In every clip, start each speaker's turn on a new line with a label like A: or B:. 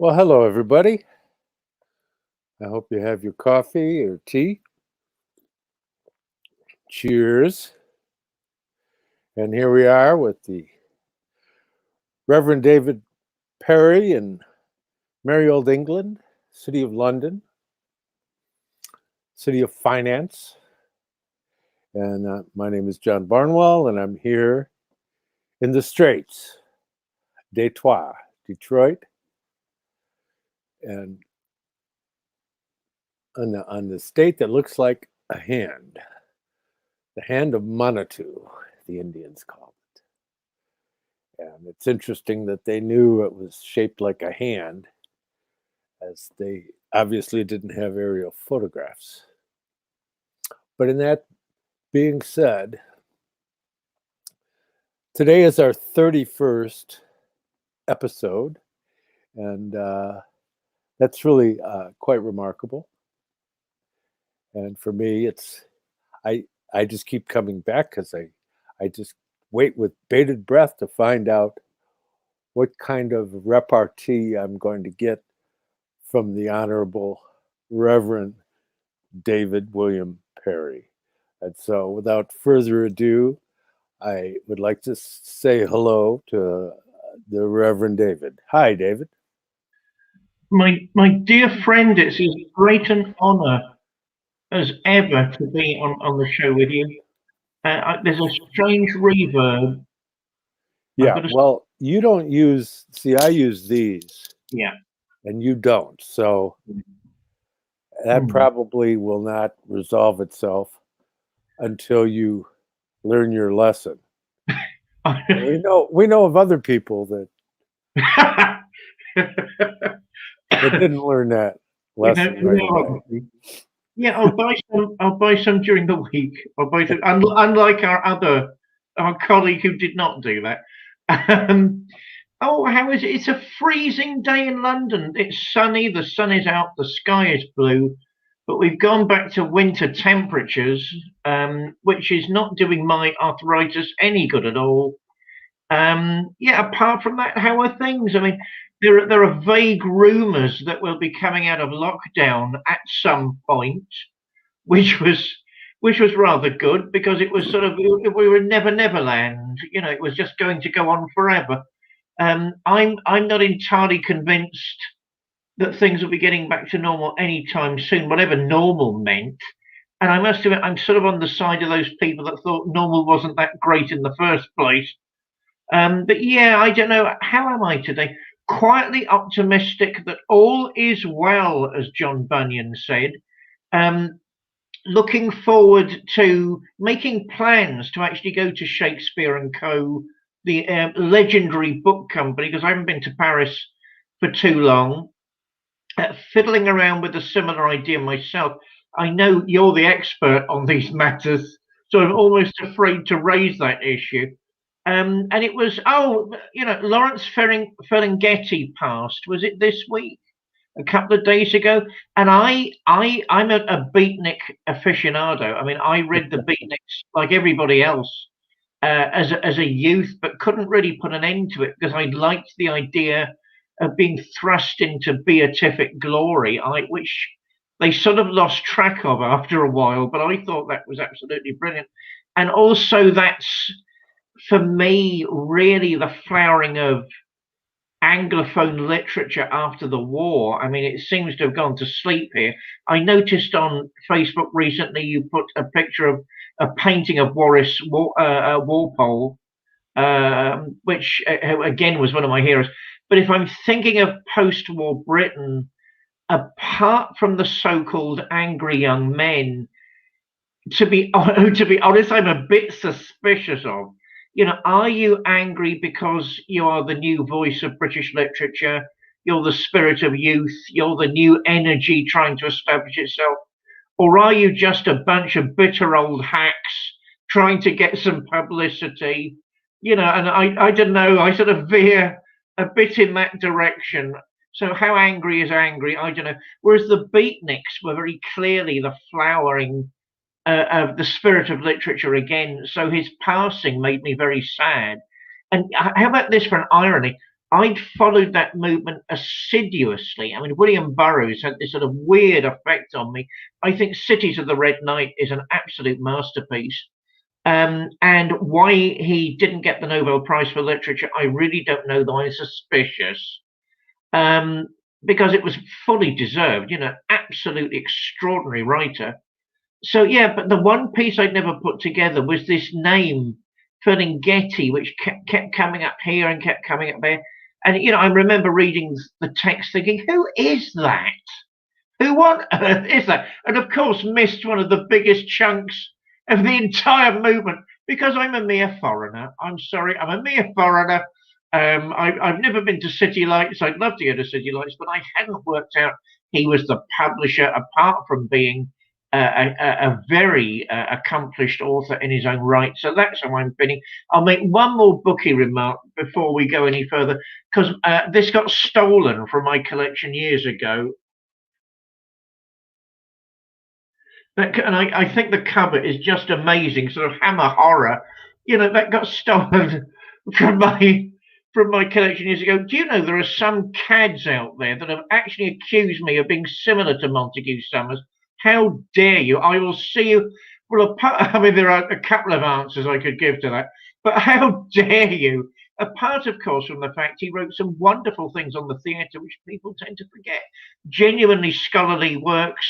A: Well, hello, everybody. I hope you have your coffee or tea. Cheers. And here we are with the Reverend David Parry in merry old England, City of London, City of Finance. And my name is John Barnwell, and I'm here in the Straits, Detroit, and on the state that looks like a hand, the hand of Manitou, the Indians call it. And it's interesting that they knew it was shaped like a hand, as they obviously didn't have aerial photographs. But in that being said, today is our 31st episode, and that's really quite remarkable. And for me, I just keep coming back because I just wait with bated breath to find out what kind of repartee I'm going to get from the Honorable Reverend David William Parry. And so without further ado, I would like to say hello to the Reverend David. Hi, David.
B: My dear friend, it's as great an honour as ever to be on the show with you. There's a strange reverb.
A: Yeah, well, you don't use, see, I use these.
B: Yeah.
A: And you don't. So that probably will not resolve itself until you learn your lesson. we know of other people that didn't learn that lesson right away.
B: Yeah, I'll buy some during the week. I'll buy some, unlike our colleague who did not do that. Oh, how is it? It's a freezing day in London. It's sunny, the sun is out, the sky is blue, but we've gone back to winter temperatures, which is not doing my arthritis any good at all. Yeah, apart from that, how are things? I mean, there are vague rumours that we'll be coming out of lockdown at some point, which was rather good because it was sort of we were in Never Land. You know, it was just going to go on forever. I'm not entirely convinced that things will be getting back to normal anytime soon, whatever normal meant. And I must admit, I'm sort of on the side of those people that thought normal wasn't that great in the first place. But yeah, I don't know. How am I today? Quietly optimistic that all is well, as John Bunyan said. Looking forward to making plans to actually go to Shakespeare and Co., the legendary book company, because I haven't been to Paris for too long. Fiddling around with a similar idea myself. I know you're the expert on these matters, so I'm almost afraid to raise that issue. And it was, Lawrence Ferlinghetti passed. Was it this week? A couple of days ago, and I'm a beatnik aficionado. I mean, I read the beatniks like everybody else as a youth, but couldn't really put an end to it because I liked the idea of being thrust into beatific glory, which they sort of lost track of after a while. But I thought that was absolutely brilliant, and also that's for me really the flowering of Anglophone literature after the war. I mean, it seems to have gone to sleep here. I noticed on Facebook recently you put a picture of a painting of Walpole, which again was one of my heroes. But if I'm thinking of post-war Britain, apart from the so-called angry young men, to be honest, I'm a bit suspicious of. You know, are you angry because you are the new voice of British literature? You're the spirit of youth. You're the new energy trying to establish itself. Or are you just a bunch of bitter old hacks trying to get some publicity? You know, and I don't know. I sort of veer a bit in that direction. So how angry is angry? I don't know. Whereas the beatniks were very clearly the flowering of the spirit of literature again. So his passing made me very sad. And how about this for an irony? I'd followed that movement assiduously. I mean, William Burroughs had this sort of weird effect on me. I think Cities of the Red Knight is an absolute masterpiece. And why he didn't get the Nobel Prize for Literature, I really don't know, though I'm suspicious. Because it was fully deserved, absolutely extraordinary writer. So, yeah, but the one piece I'd never put together was this name, Ferlinghetti, which kept coming up here and kept coming up there. And, I remember reading the text thinking, who is that? Who on earth is that? And of course, missed one of the biggest chunks of the entire movement because I'm a mere foreigner. I'm sorry, I'm a mere foreigner. I've never been to City Lights. I'd love to go to City Lights, but I hadn't worked out he was the publisher, apart from being a very accomplished author in his own right. So that's how I'm feeling. I'll make one more bookie remark before we go any further, because this got stolen from my collection years ago. And I think the cover is just amazing, sort of Hammer horror. That got stolen from my collection years ago. Do you know there are some cads out there that have actually accused me of being similar to Montague Summers? How dare you? I will see you. Well, I mean, there are a couple of answers I could give to that, but how dare you? Apart, of course, from the fact he wrote some wonderful things on the theatre, which people tend to forget. Genuinely scholarly works.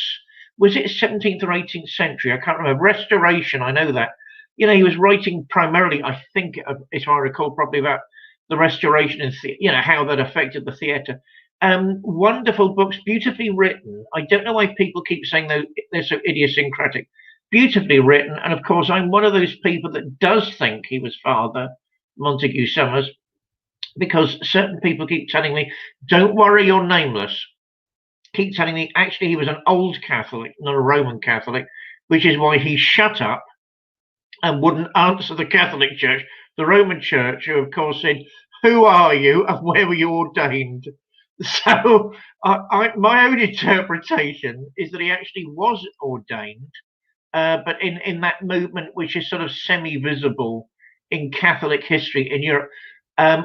B: Was it 17th or 18th century? I can't remember. Restoration, I know that. He was writing primarily, I think, if I recall properly, about the restoration and how that affected the theatre. Wonderful books, beautifully written. I don't know why people keep saying they're so idiosyncratic. Beautifully written, and of course, I'm one of those people that does think he was Father Montague Summers, because certain people keep telling me, "Don't worry, you're nameless." Keep telling me actually he was an old Catholic, not a Roman Catholic, which is why he shut up and wouldn't answer the Catholic Church. The Roman Church, who of course said, "Who are you and where were you ordained?" So my own interpretation is that he actually was ordained, but in that movement which is sort of semi-visible in Catholic history in Europe.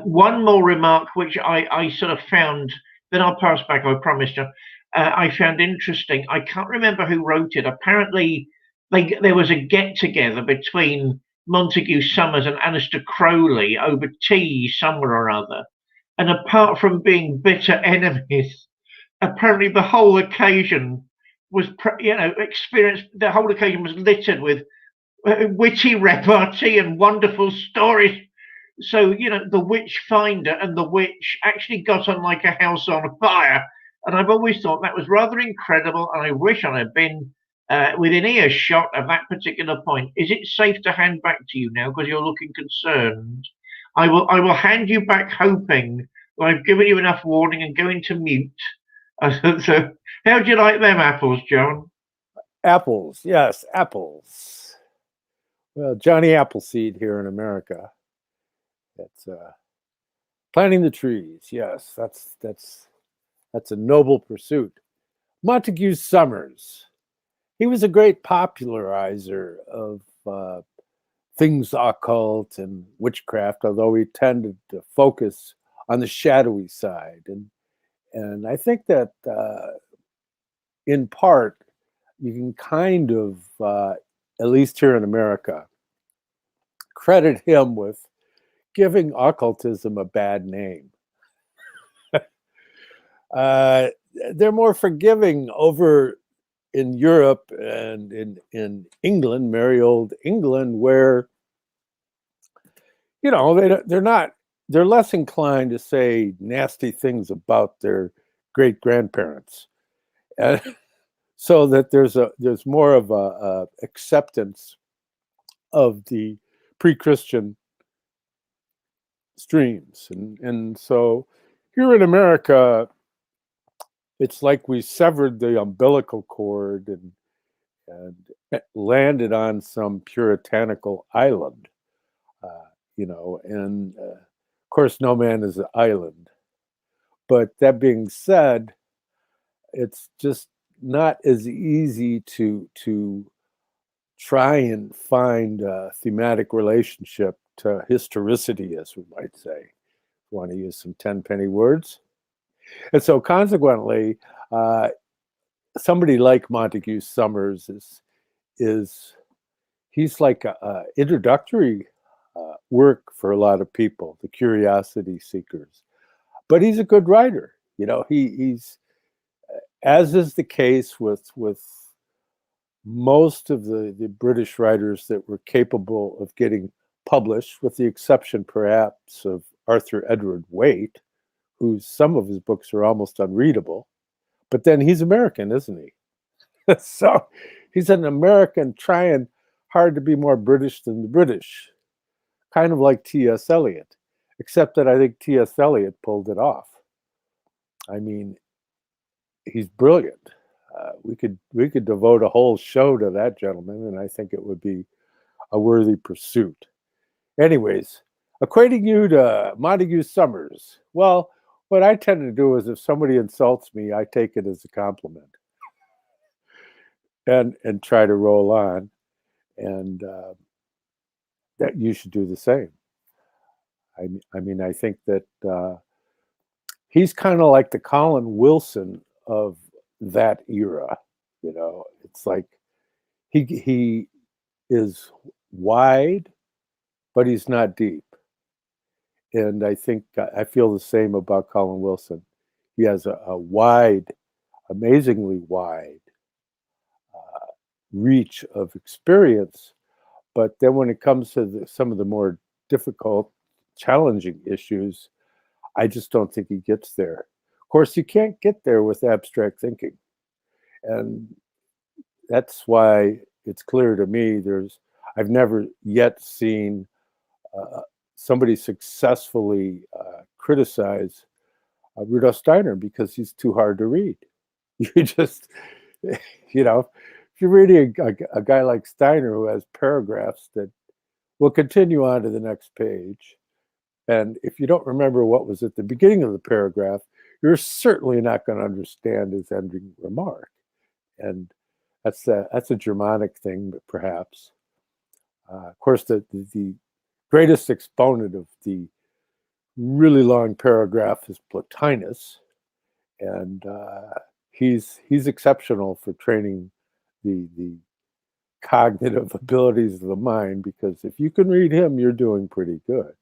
B: One more remark which I sort of found, then I'll pass back, I promise, John. I found interesting. I can't remember who wrote it. Apparently, there was a get-together between Montague Summers and Aleister Crowley over tea somewhere or other. And apart from being bitter enemies, apparently the whole occasion was, the whole occasion was littered with witty repartee and wonderful stories. So, the witch finder and the witch actually got on like a house on fire. And I've always thought that was rather incredible. And I wish I had been within earshot of that particular point. Is it safe to hand back to you now? Because you're looking concerned. I will hand you back, hoping that I've given you enough warning and go into mute. So, how do you like them apples, John?
A: Apples, yes, apples. Well, Johnny Appleseed here in America. That's planting the trees. Yes, that's a noble pursuit. Montague Summers. He was a great popularizer of things occult and witchcraft, although he tended to focus on the shadowy side. And I think that in part, you can kind of, at least here in America, credit him with giving occultism a bad name. They're more forgiving over in Europe and in England, merry old England, where they're less inclined to say nasty things about their great grandparents, and so that there's more of a acceptance of the pre-Christian streams, and so here in America, it's like we severed the umbilical cord and landed on some puritanical island, and of course, no man is an island. But that being said, it's just not as easy to try and find a thematic relationship to historicity, as we might say, want to use some 10-penny words. And so consequently, somebody like Montague Summers he's like a introductory work for a lot of people, the curiosity seekers. But he's a good writer. He's, as is the case with most of the British writers that were capable of getting published, with the exception perhaps of Arthur Edward Waite, whose some of his books are almost unreadable. But then he's American, isn't he? So he's an American trying hard to be more British than the British, kind of like T.S. Eliot, except that I think T.S. Eliot pulled it off. I mean, he's brilliant. We could devote a whole show to that gentleman, and I think it would be a worthy pursuit. Anyways, equating you to Montague Summers. Well, what I tend to do is if somebody insults me, I take it as a compliment and try to roll on, and that you should do the same. I mean, I think that he's kind of like the Colin Wilson of that era. It's like he is wide, but he's not deep. And I think I feel the same about Colin Wilson. He has a wide, amazingly wide reach of experience. But then when it comes to some of the more difficult, challenging issues, I just don't think he gets there. Of course, you can't get there with abstract thinking. And that's why it's clear to me I've never yet seen somebody successfully criticize Rudolf Steiner because he's too hard to read. You just, if you're reading a guy like Steiner who has paragraphs that will continue on to the next page, and if you don't remember what was at the beginning of the paragraph, you're certainly not going to understand his ending remark. And that's a Germanic thing, but perhaps. Of course, the greatest exponent of the really long paragraph is Plotinus, and he's exceptional for training the cognitive abilities of the mind, because if you can read him, you're doing pretty good.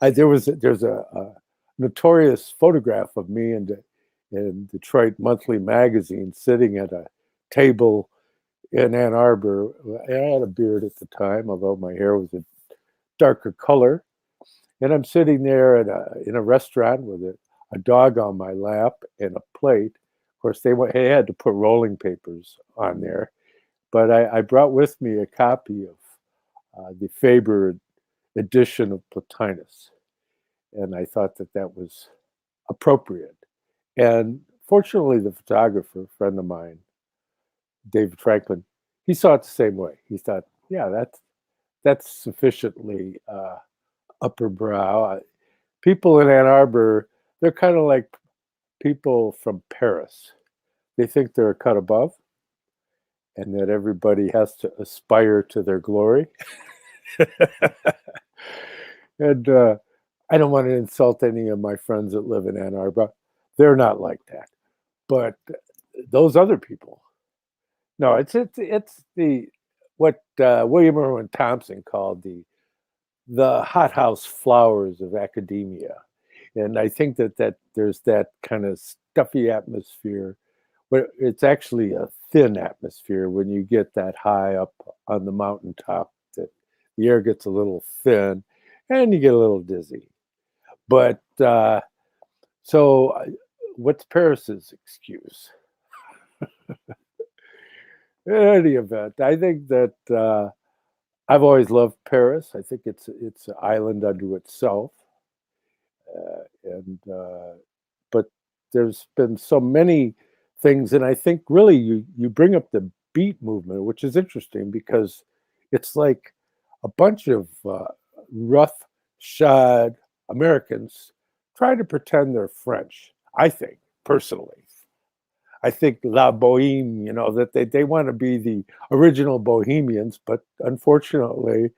A: There's a notorious photograph of me in Detroit Monthly Magazine sitting at a table in Ann Arbor. I had a beard at the time, although my hair was a darker color. And I'm sitting there in a restaurant with a dog on my lap and a plate. Of course, they had to put rolling papers on there. But I brought with me a copy of the Faber edition of Plotinus. And I thought that was appropriate. And fortunately, the photographer, a friend of mine, David Franklin, he saw it the same way. He thought, yeah, that's sufficiently upper brow. People in Ann Arbor, they're kind of like people from Paris. They think they're a cut above and that everybody has to aspire to their glory. And I don't want to insult any of my friends that live in Ann Arbor. They're not like that. But those other people, no, it's the what William Irwin Thompson called the hothouse flowers of academia. And I think that there's that kind of stuffy atmosphere, but it's actually a thin atmosphere when you get that high up on the mountaintop, that the air gets a little thin and you get a little dizzy. But so what's Paris's excuse? In any event, I think that I've always loved Paris. I think it's an island unto itself, but there's been so many things, and I think really you bring up the beat movement, which is interesting because it's like a bunch of rough-shod Americans try to pretend they're French. I think personally. I think La Boheme, that they want to be the original Bohemians, but unfortunately,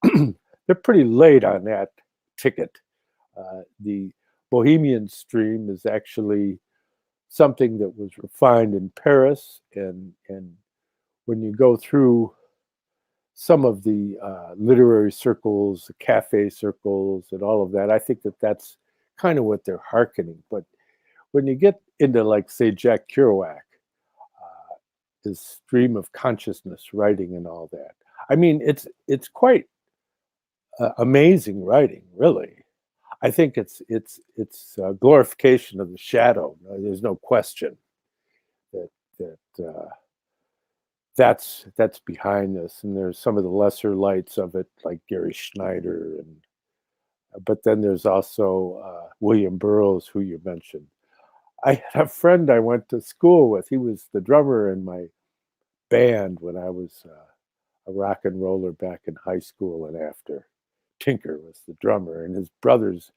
A: they're pretty late on that ticket. The Bohemian stream is actually something that was refined in Paris, and when you go through some of the literary circles, the cafe circles, and all of that, I think that that's kind of what they're hearkening. But when you get into, like, say, Jack Kerouac, his stream of consciousness writing and all that, I mean, it's quite amazing writing, really. I think it's a glorification of the shadow. There's no question that that's behind this, and there's some of the lesser lights of it, like Gary Schneider, and but then there's also William Burroughs, who you mentioned. I had a friend I went to school with. He was the drummer in my band when I was a rock and roller back in high school and after. Tinker was the drummer, and his brother's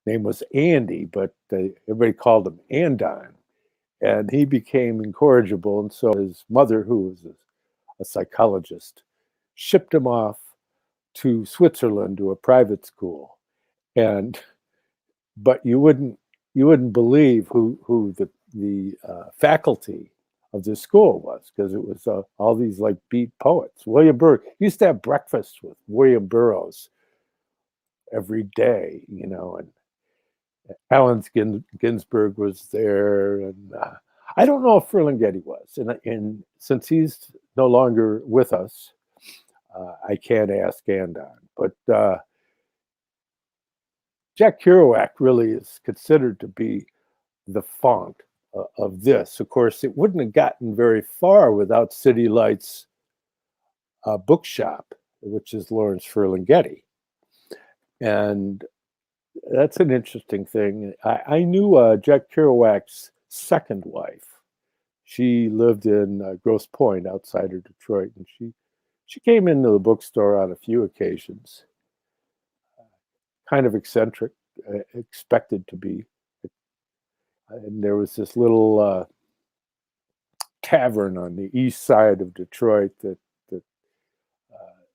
A: name was Andy, but everybody called him Andine. And he became incorrigible, and so his mother, who was a psychologist, shipped him off to Switzerland to a private school. And but you wouldn't believe who the faculty of the school was, because it was all these like beat poets. William Burroughs used to have breakfast with William Burroughs every day, and Allen Ginsberg was there, and I don't know if Ferlinghetti was, and since he's no longer with us, I can't ask Andon. But Jack Kerouac really is considered to be the font of this. Of course, it wouldn't have gotten very far without City Lights Bookshop, which is Lawrence Ferlinghetti, and that's an interesting thing. I knew Jack Kerouac's second wife. She lived in Grosse Pointe outside of Detroit, and she came into the bookstore on a few occasions. Kind of eccentric, expected to be. And there was this little tavern on the east side of Detroit that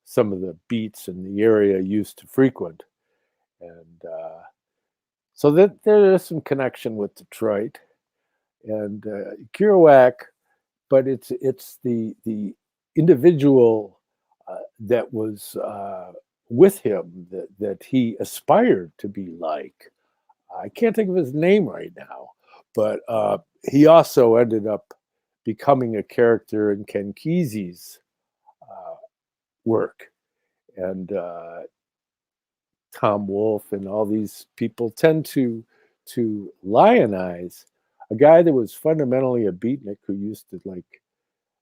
A: some of the beats in the area used to frequent, and so that there is some connection with Detroit and Kerouac, but it's the individual that was with him that he aspired to be like. I can't think of his name right now, but he also ended up becoming a character in Ken Kesey's work, and Tom Wolfe and all these people tend to lionize a guy that was fundamentally a beatnik who used to like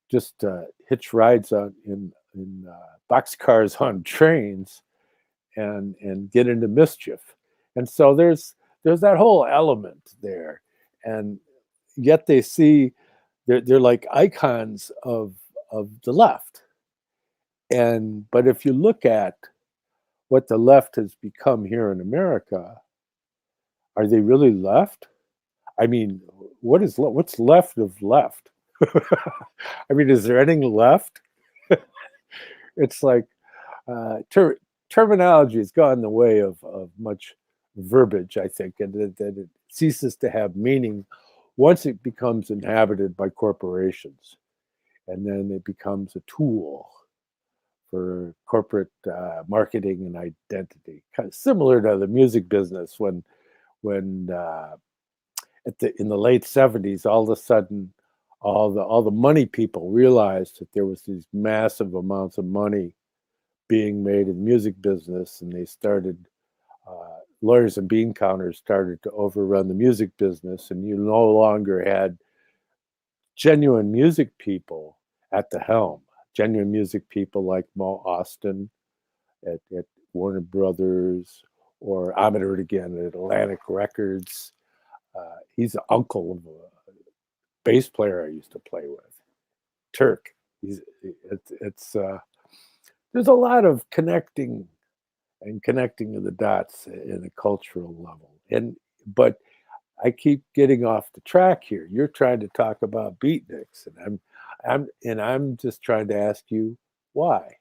A: just hitch rides on in boxcars on trains and get into mischief. And so there's that whole element there, and yet they see they're like icons of the left. And but if you look at what the left has become here in America, are they really left? I mean, what's left of left? I mean, is there anything left? It's like terminology has gone the way of much verbiage, I think, and that it ceases to have meaning once it becomes inhabited by corporations, and then it becomes a tool for corporate marketing and identity, kind of similar to the music business when in the late 70s, all of a sudden, all the money people realized that there was these massive amounts of money being made in the music business, and they started lawyers and bean counters started to overrun the music business, and you no longer had genuine music people at the helm. Genuine music people like Mo Austin at Warner Brothers, or Ahmet Ertegun at Atlantic Records. He's the uncle of a bass player I used to play with, Turk. It's there's a lot of connecting of the dots in a cultural level, but I keep getting off the track here. You're trying to talk about beatniks, and I'm just trying to ask you why.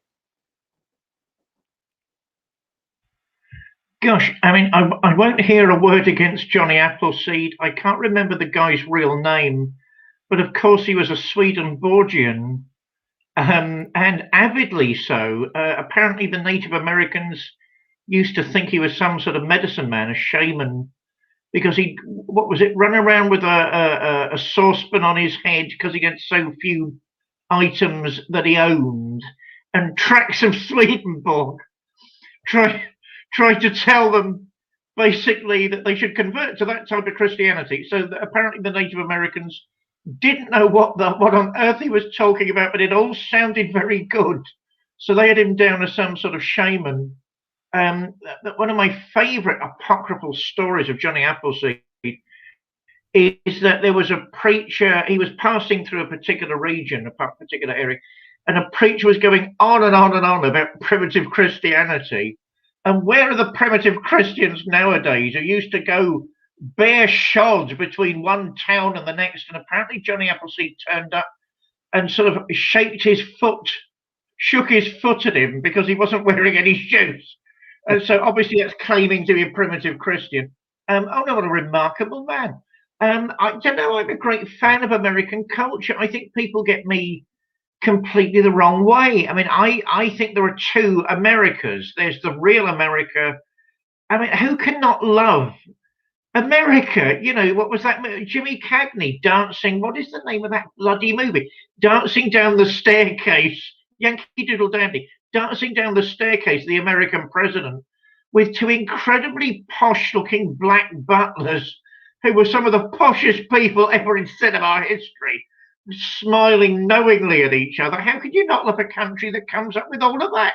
B: Gosh, I mean, I won't hear a word against Johnny Appleseed. I can't remember the guy's real name, but of course he was a Swedenborgian, and avidly so. Apparently, the Native Americans used to think he was some sort of medicine man, a shaman, because he, what was it, run around with a saucepan on his head because he had so few items that he owned, and tracks of Swedenborg try tried to tell them basically that they should convert to that type of Christianity. So that apparently the Native Americans didn't know what on earth he was talking about, but it all sounded very good. So they had him down as some sort of shaman. One of my favourite apocryphal stories of Johnny Appleseed is that there was a preacher, he was passing through a particular region, a particular area, and a preacher was going on and on and on about primitive Christianity. And where are the primitive Christians nowadays who used to go bare shod between one town and the next? And apparently Johnny Appleseed turned up and sort of shook his foot at him because he wasn't wearing any shoes. And so obviously that's claiming to be a primitive Christian. Oh no, what a remarkable man. I don't know, I'm a great fan of American culture. I think people get me completely the wrong way. I mean, I think there are two Americas. There's the real America. I mean, who cannot love America? You know, what was that? Jimmy Cagney dancing. What is the name of that bloody movie? Dancing down the staircase. Yankee Doodle Dandy. Dancing down the staircase, the American president, with two incredibly posh-looking black butlers who were some of the poshest people ever in cinema history, smiling knowingly at each other. How could you not love a country that comes up with all of that?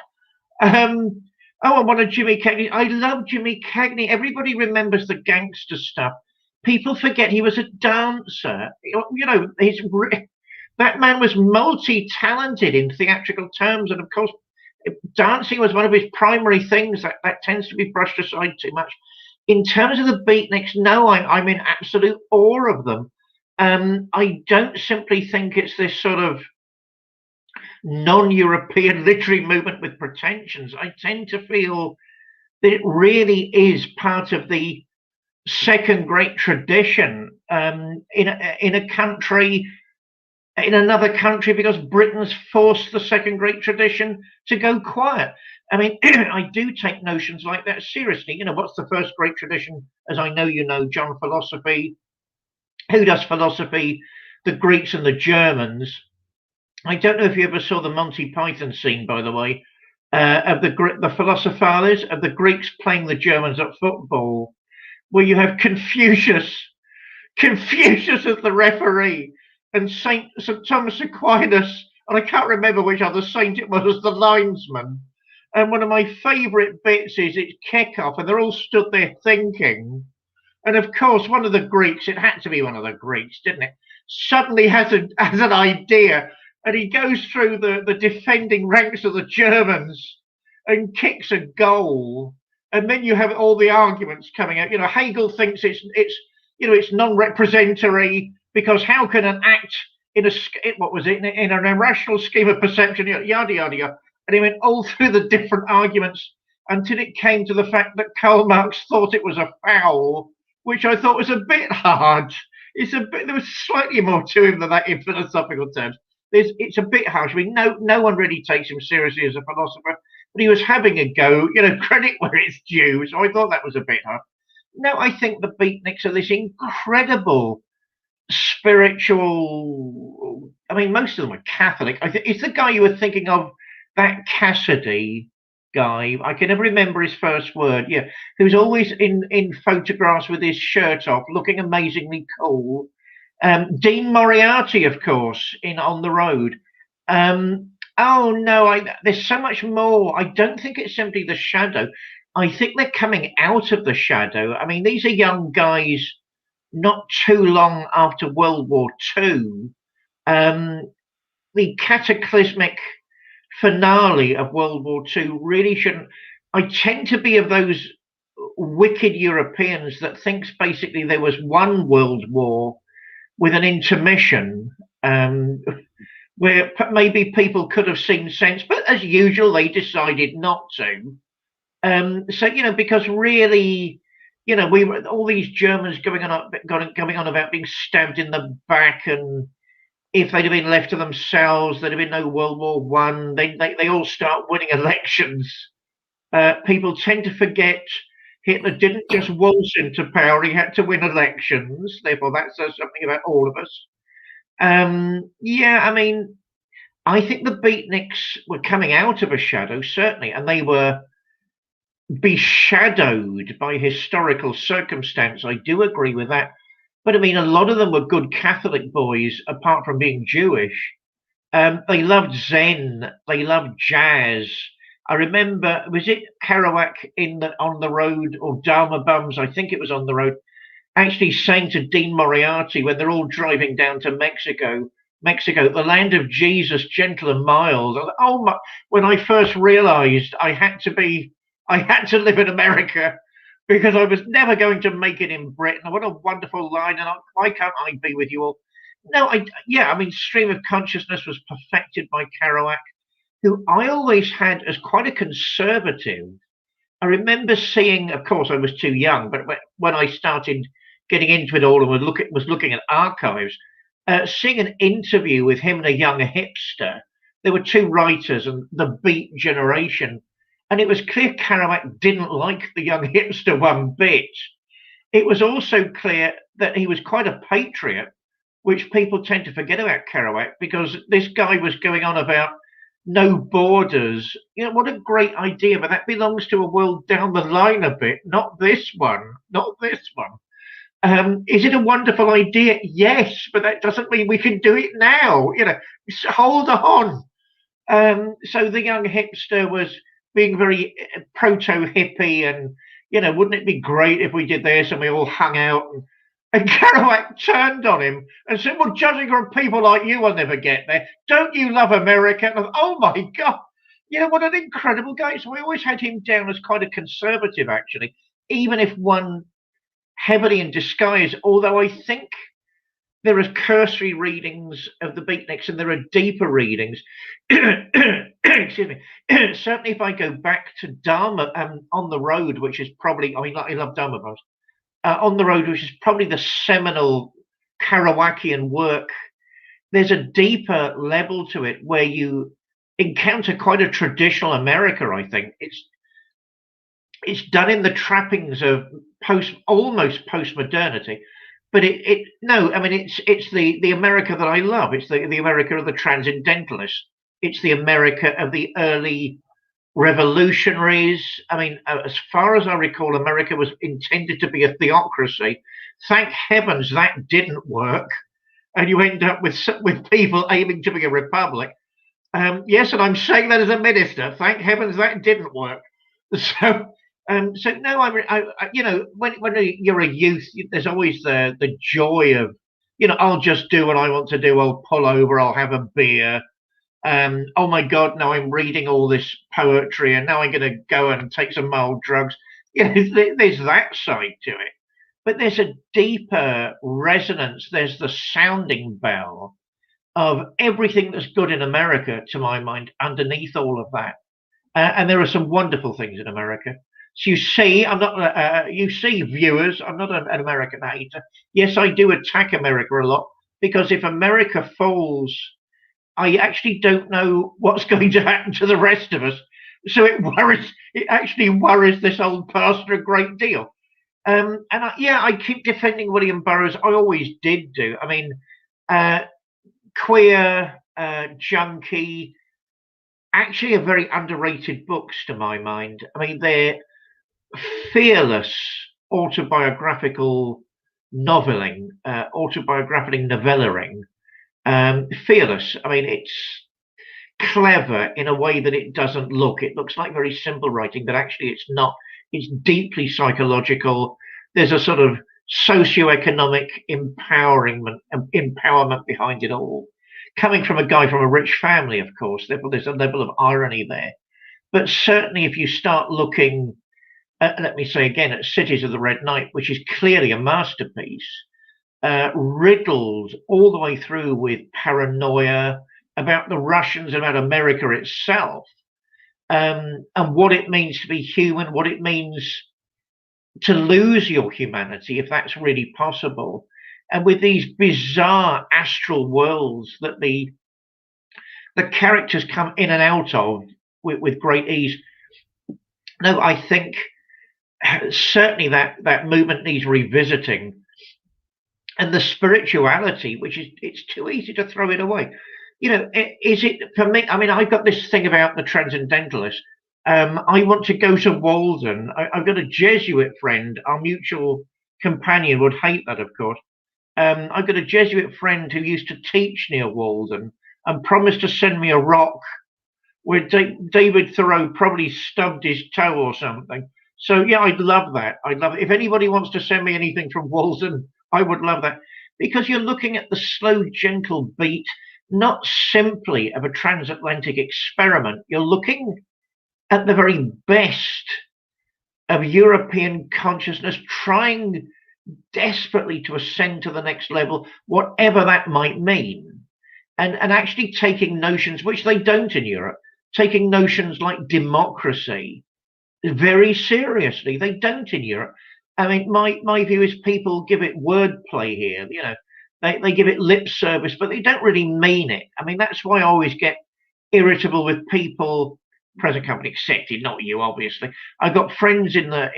B: Oh, and what a Jimmy Cagney. I love Jimmy Cagney. Everybody remembers the gangster stuff. People forget he was a dancer. You know, that man was multi-talented in theatrical terms. And of course, dancing was one of his primary things. That tends to be brushed aside too much. In terms of the beatniks, no, I'm in absolute awe of them. I don't simply think it's this sort of non-European literary movement with pretensions. I tend to feel that it really is part of the second great tradition in a country, in another country, because Britain's forced the second great tradition to go quiet. I mean, I do take notions like that seriously. You know, what's the first great tradition? As I know you know, John, philosophy. Who does philosophy? The Greeks and the Germans. I don't know if you ever saw the Monty Python scene, by the way, of the philosophers of the Greeks playing the Germans at football, where you have Confucius as the referee, and St. Thomas Aquinas, and I can't remember which other saint it was, as the linesman. And one of my favourite bits is it's kickoff, and they're all stood there thinking. And of course, one of the Greeks, it had to be one of the Greeks, didn't it? Suddenly has an idea, and he goes through the defending ranks of the Germans and kicks a goal. And then you have all the arguments coming out. You know, Hegel thinks it's non-representatory, because how can an act in an irrational scheme of perception, yada yada yada. And he went all through the different arguments until it came to the fact that Karl Marx thought it was a foul, which I thought was a bit hard. There was slightly more to him than that in philosophical terms. It's a bit harsh. I mean, no one really takes him seriously as a philosopher, but he was having a go, you know, credit where it's due. So I thought that was a bit hard. No, I think the beatniks are this incredible spiritual. I mean, most of them are Catholic. It's the guy you were thinking of, that Cassidy guy. I can never remember his first word. Yeah, who's always in photographs with his shirt off, looking amazingly cool. Dean Moriarty, of course, in On the Road. Oh no, there's so much more. I don't think it's simply the shadow. I think they're coming out of the shadow. I mean, these are young guys not too long after World War II. The cataclysmic finale of World War II really shouldn't. I tend to be of those wicked Europeans that thinks basically there was one world war with an intermission, where maybe people could have seen sense, but as usual, they decided not to. So because really, we were all these Germans going on about being stabbed in the back, and if they'd have been left to themselves, there'd have been no World War One. They all start winning elections. People tend to forget Hitler didn't just waltz into power; he had to win elections. Therefore, that says something about all of us. Yeah, I mean, I think the beatniks were coming out of a shadow, certainly, and they were beshadowed by historical circumstance. I do agree with that. But I mean, a lot of them were good Catholic boys, apart from being Jewish. They loved Zen. They loved jazz. I remember, was it Kerouac on the road, or Dharma Bums? I think it was on the road. Actually, saying to Dean Moriarty when they're all driving down to Mexico, the land of Jesus, gentle and mild. Oh my! When I first realised I had to live in America because I was never going to make it in Britain. What a wonderful line! And why can't I be with you all? No, I mean, Stream of Consciousness was perfected by Kerouac, who I always had as quite a conservative. I remember seeing, of course, I was too young, but when I started getting into it all and was looking at archives, seeing an interview with him and a young hipster. There were two writers and the Beat generation, and it was clear Kerouac didn't like the young hipster one bit. It was also clear that he was quite a patriot, which people tend to forget about Kerouac, because this guy was going on about no borders. What a great idea, but that belongs to a world down the line a bit, not this one, not this one. Is it a wonderful idea? Yes, but that doesn't mean we can do it now. Hold on. So the young hipster was being very proto hippie, and wouldn't it be great if we did this and we all hung out? And Kerouac turned on him and said, "Well, judging from people like you, I'll never get there. Don't you love America?" And oh my God, what an incredible guy. So we always had him down as quite a conservative, actually, even if one heavily in disguise. Although I think there are cursory readings of the Beatniks and there are deeper readings. Excuse me. Certainly, if I go back to Dharma on the Road, which is probably, I love Dharma Bros. On the Road, which is probably the seminal Kerouacian work, there's a deeper level to it where you encounter quite a traditional America. I think it's done in the trappings of almost post-modernity, but it's the America that I love. It's the America of the transcendentalists. It's the America of the early revolutionaries. I mean, as far as I recall, America was intended to be a theocracy. Thank heavens that didn't work, and you end up with people aiming to be a republic. Yes, and I'm saying that as a minister. Thank heavens that didn't work. So no, when you're a youth, there's always the joy of, I'll just do what I want to do. I'll pull over. I'll have a beer. Oh my God, now I'm reading all this poetry, and now I'm going to go and take some mild drugs. There's that side to it, but there's a deeper resonance. There's the sounding bell of everything that's good in America, to my mind, underneath all of that. And there are some wonderful things in America. So you see, I'm not. You see, viewers, I'm not an American hater. Yes, I do attack America a lot, because if America falls, I actually don't know what's going to happen to the rest of us. So it actually worries this old pastor a great deal. And I keep defending William Burroughs. I always did do. I mean, Queer, Junkie, actually are very underrated books to my mind. I mean, they're fearless autobiographical noveling, novellaring. Fearless. I mean, it's clever in a way that it doesn't look. It looks like very simple writing, but actually it's not. It's deeply psychological. There's a sort of socioeconomic empowerment behind it all. Coming from a guy from a rich family, of course, therefore there's a level of irony there. But certainly if you start looking at, let me say again, at Cities of the Red Night, which is clearly a masterpiece, riddled all the way through with paranoia about the Russians, about America itself. and what it means to be human, what it means to lose your humanity, if that's really possible. And with these bizarre astral worlds that the characters come in and out of with great ease. No, I think certainly that movement needs revisiting, and the spirituality, which is, it's too easy to throw it away. You know, is it for me? I mean, I've got this thing about the transcendentalist. I want to go to Walden. I've got a Jesuit friend. Our mutual companion would hate that, of course. I've got a Jesuit friend who used to teach near Walden and promised to send me a rock where David Thoreau probably stubbed his toe or something. So yeah, I'd love that. I'd love it. If anybody wants to send me anything from Walden, I would love that, because you're looking at the slow, gentle beat, not simply of a transatlantic experiment. You're looking at the very best of European consciousness, trying desperately to ascend to the next level, whatever that might mean, and actually taking notions which they don't in Europe, taking notions like democracy very seriously. They don't in Europe. I mean, my view is people give it wordplay here. You know, they give it lip service, but they don't really mean it. I mean, that's why I always get irritable with people, present company accepted, not you, obviously. I've got friends in the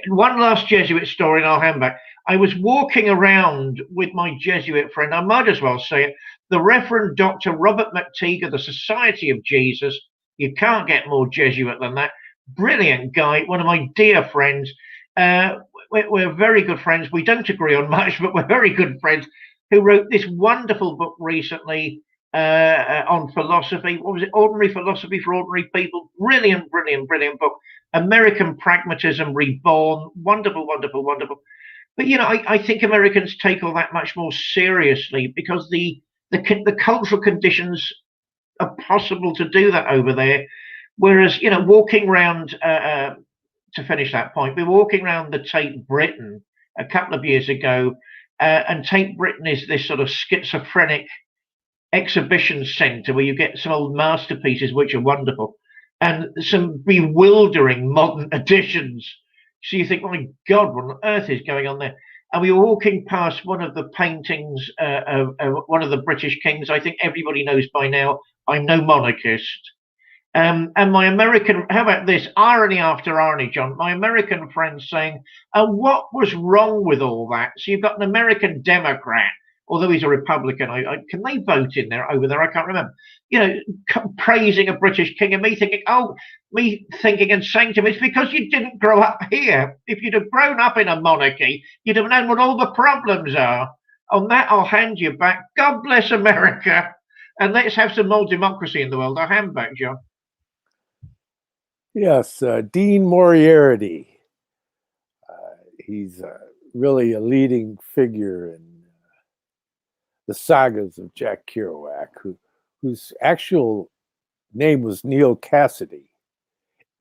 B: one last Jesuit story, and I'll hand back. I was walking around with my Jesuit friend, I might as well say it, the Reverend Dr. Robert McTeague of the Society of Jesus. You can't get more Jesuit than that. Brilliant guy, one of my dear friends. We're very good friends. We don't agree on much, but we're very good friends, who wrote this wonderful book recently on philosophy. What was it? Ordinary Philosophy for Ordinary People. Brilliant, brilliant, brilliant book. American Pragmatism Reborn. Wonderful, wonderful, wonderful. But you know, I think Americans take all that much more seriously, because the cultural conditions are possible to do that over there. Whereas, you know, walking around, to finish that point, we were walking around the Tate Britain a couple of years ago, and Tate Britain is this sort of schizophrenic exhibition centre where you get some old masterpieces which are wonderful, and some bewildering modern additions. So you think, my God, what on earth is going on there? And we were walking past one of the paintings of one of the British kings. I think everybody knows by now I'm no monarchist. And my American, how about this? Irony after irony, John. My American friend saying, what was wrong with all that? So you've got an American Democrat, although he's a Republican. Can they vote in there over there? I can't remember. You know, praising a British king, and me thinking and saying to him, it's because you didn't grow up here. If you'd have grown up in a monarchy, you'd have known what all the problems are. On that, I'll hand you back. God bless America. And let's have some more democracy in the world. I'll hand back, John.
A: Yes, Dean Moriarty. He's really a leading figure in the sagas of Jack Kerouac, whose actual name was Neil Cassidy.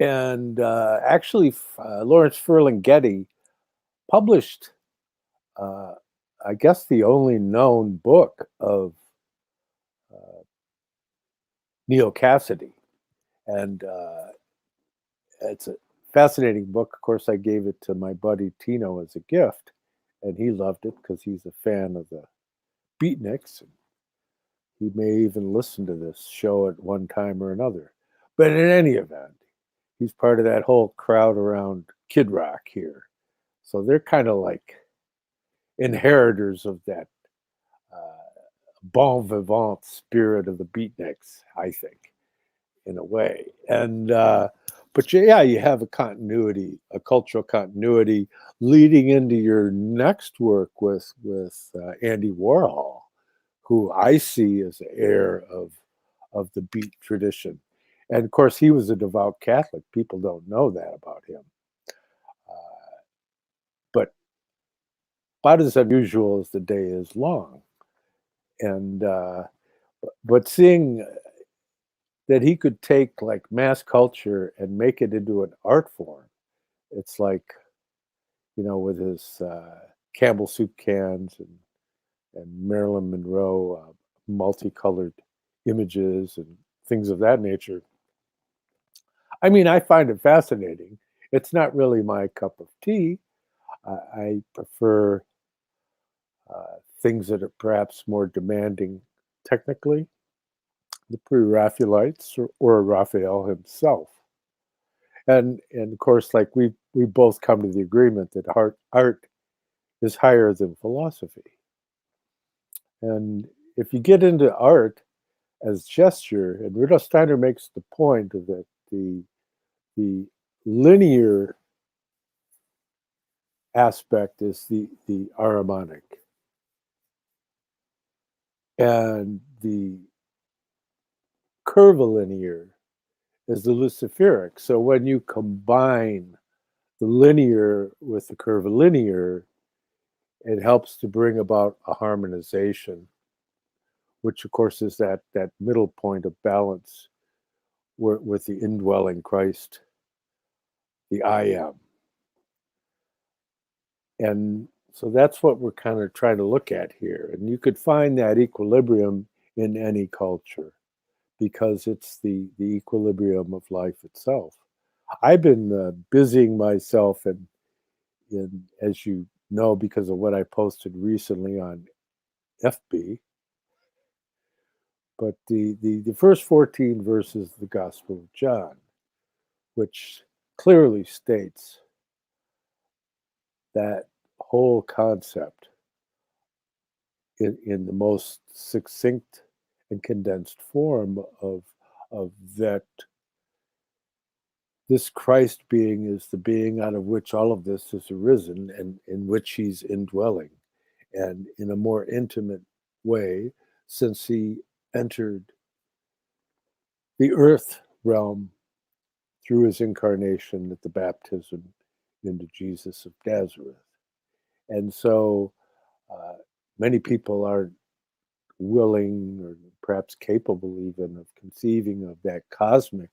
A: And actually, Lawrence Ferlinghetti published, I guess, the only known book of Neil Cassidy. And it's a fascinating book. Of course, I gave it to my buddy Tino as a gift, and he loved it because he's a fan of the Beatniks. He may even listen to this show at one time or another. But in any event, he's part of that whole crowd around Kid Rock here. So they're kind of like inheritors of that bon vivant spirit of the Beatniks, I think, in a way. And but yeah, you have a continuity, a cultural continuity, leading into your next work with Andy Warhol, who I see as the heir of the beat tradition. And of course, he was a devout Catholic. People don't know that about him. But about as unusual as the day is long. And but seeing that he could take like mass culture and make it into an art form, it's like, you know, with his Campbell soup cans and Marilyn Monroe multicolored images and things of that nature. I mean, I find it fascinating. It's not really my cup of tea. I prefer things that are perhaps more demanding technically, the pre-Raphaelites or Raphael himself. And of course, like we both come to the agreement that art is higher than philosophy. And if you get into art as gesture, and Rudolf Steiner makes the point that the linear aspect is the aramonic, and the curvilinear is the luciferic. So when you combine the linear with the curvilinear, it helps to bring about a harmonization, which of course is that middle point of balance with the indwelling Christ, the I am. And so that's what we're kind of trying to look at here. And you could find that equilibrium in any culture because it's the equilibrium of life itself. I've been busying myself in, as you know, because of what I posted recently on FB, but the first 14 verses of the Gospel of John, which clearly states that whole concept in the most succinct and condensed form of that this Christ being is the being out of which all of this has arisen and in which he's indwelling, and in a more intimate way since he entered the earth realm through his incarnation at the baptism into Jesus of Nazareth. And so many people are willing or perhaps capable even of conceiving of that cosmic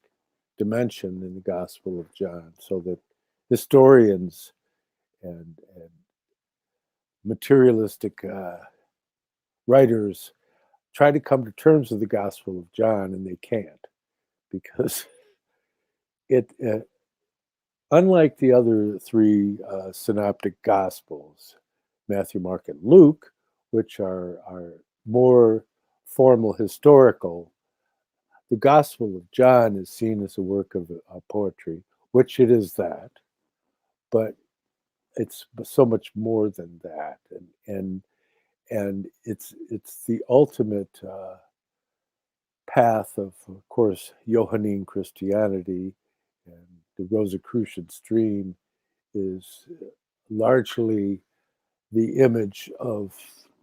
A: dimension in the Gospel of John, so that historians and materialistic writers try to come to terms with the Gospel of John, and they can't, because it unlike the other three synoptic Gospels, Matthew, Mark, and Luke, which are more formal historical, the Gospel of John is seen as a work of poetry, which it is that, but it's so much more than that, and it's the ultimate path of course, Johannine Christianity, and the Rosicrucian stream is largely the image of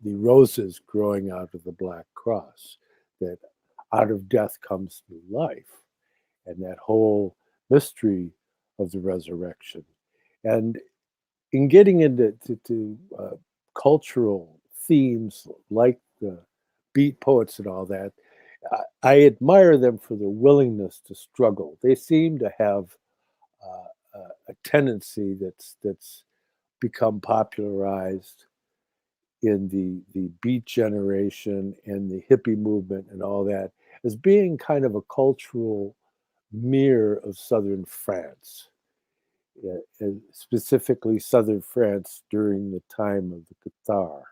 A: the roses growing out of the black cross, that out of death comes new life, and that whole mystery of the resurrection. And in getting into cultural themes like the beat poets and all that, I admire them for their willingness to struggle. They seem to have a tendency that's become popularized in the beat generation and the hippie movement and all that as being kind of a cultural mirror of Southern France, and specifically Southern France during the time of the Cathar,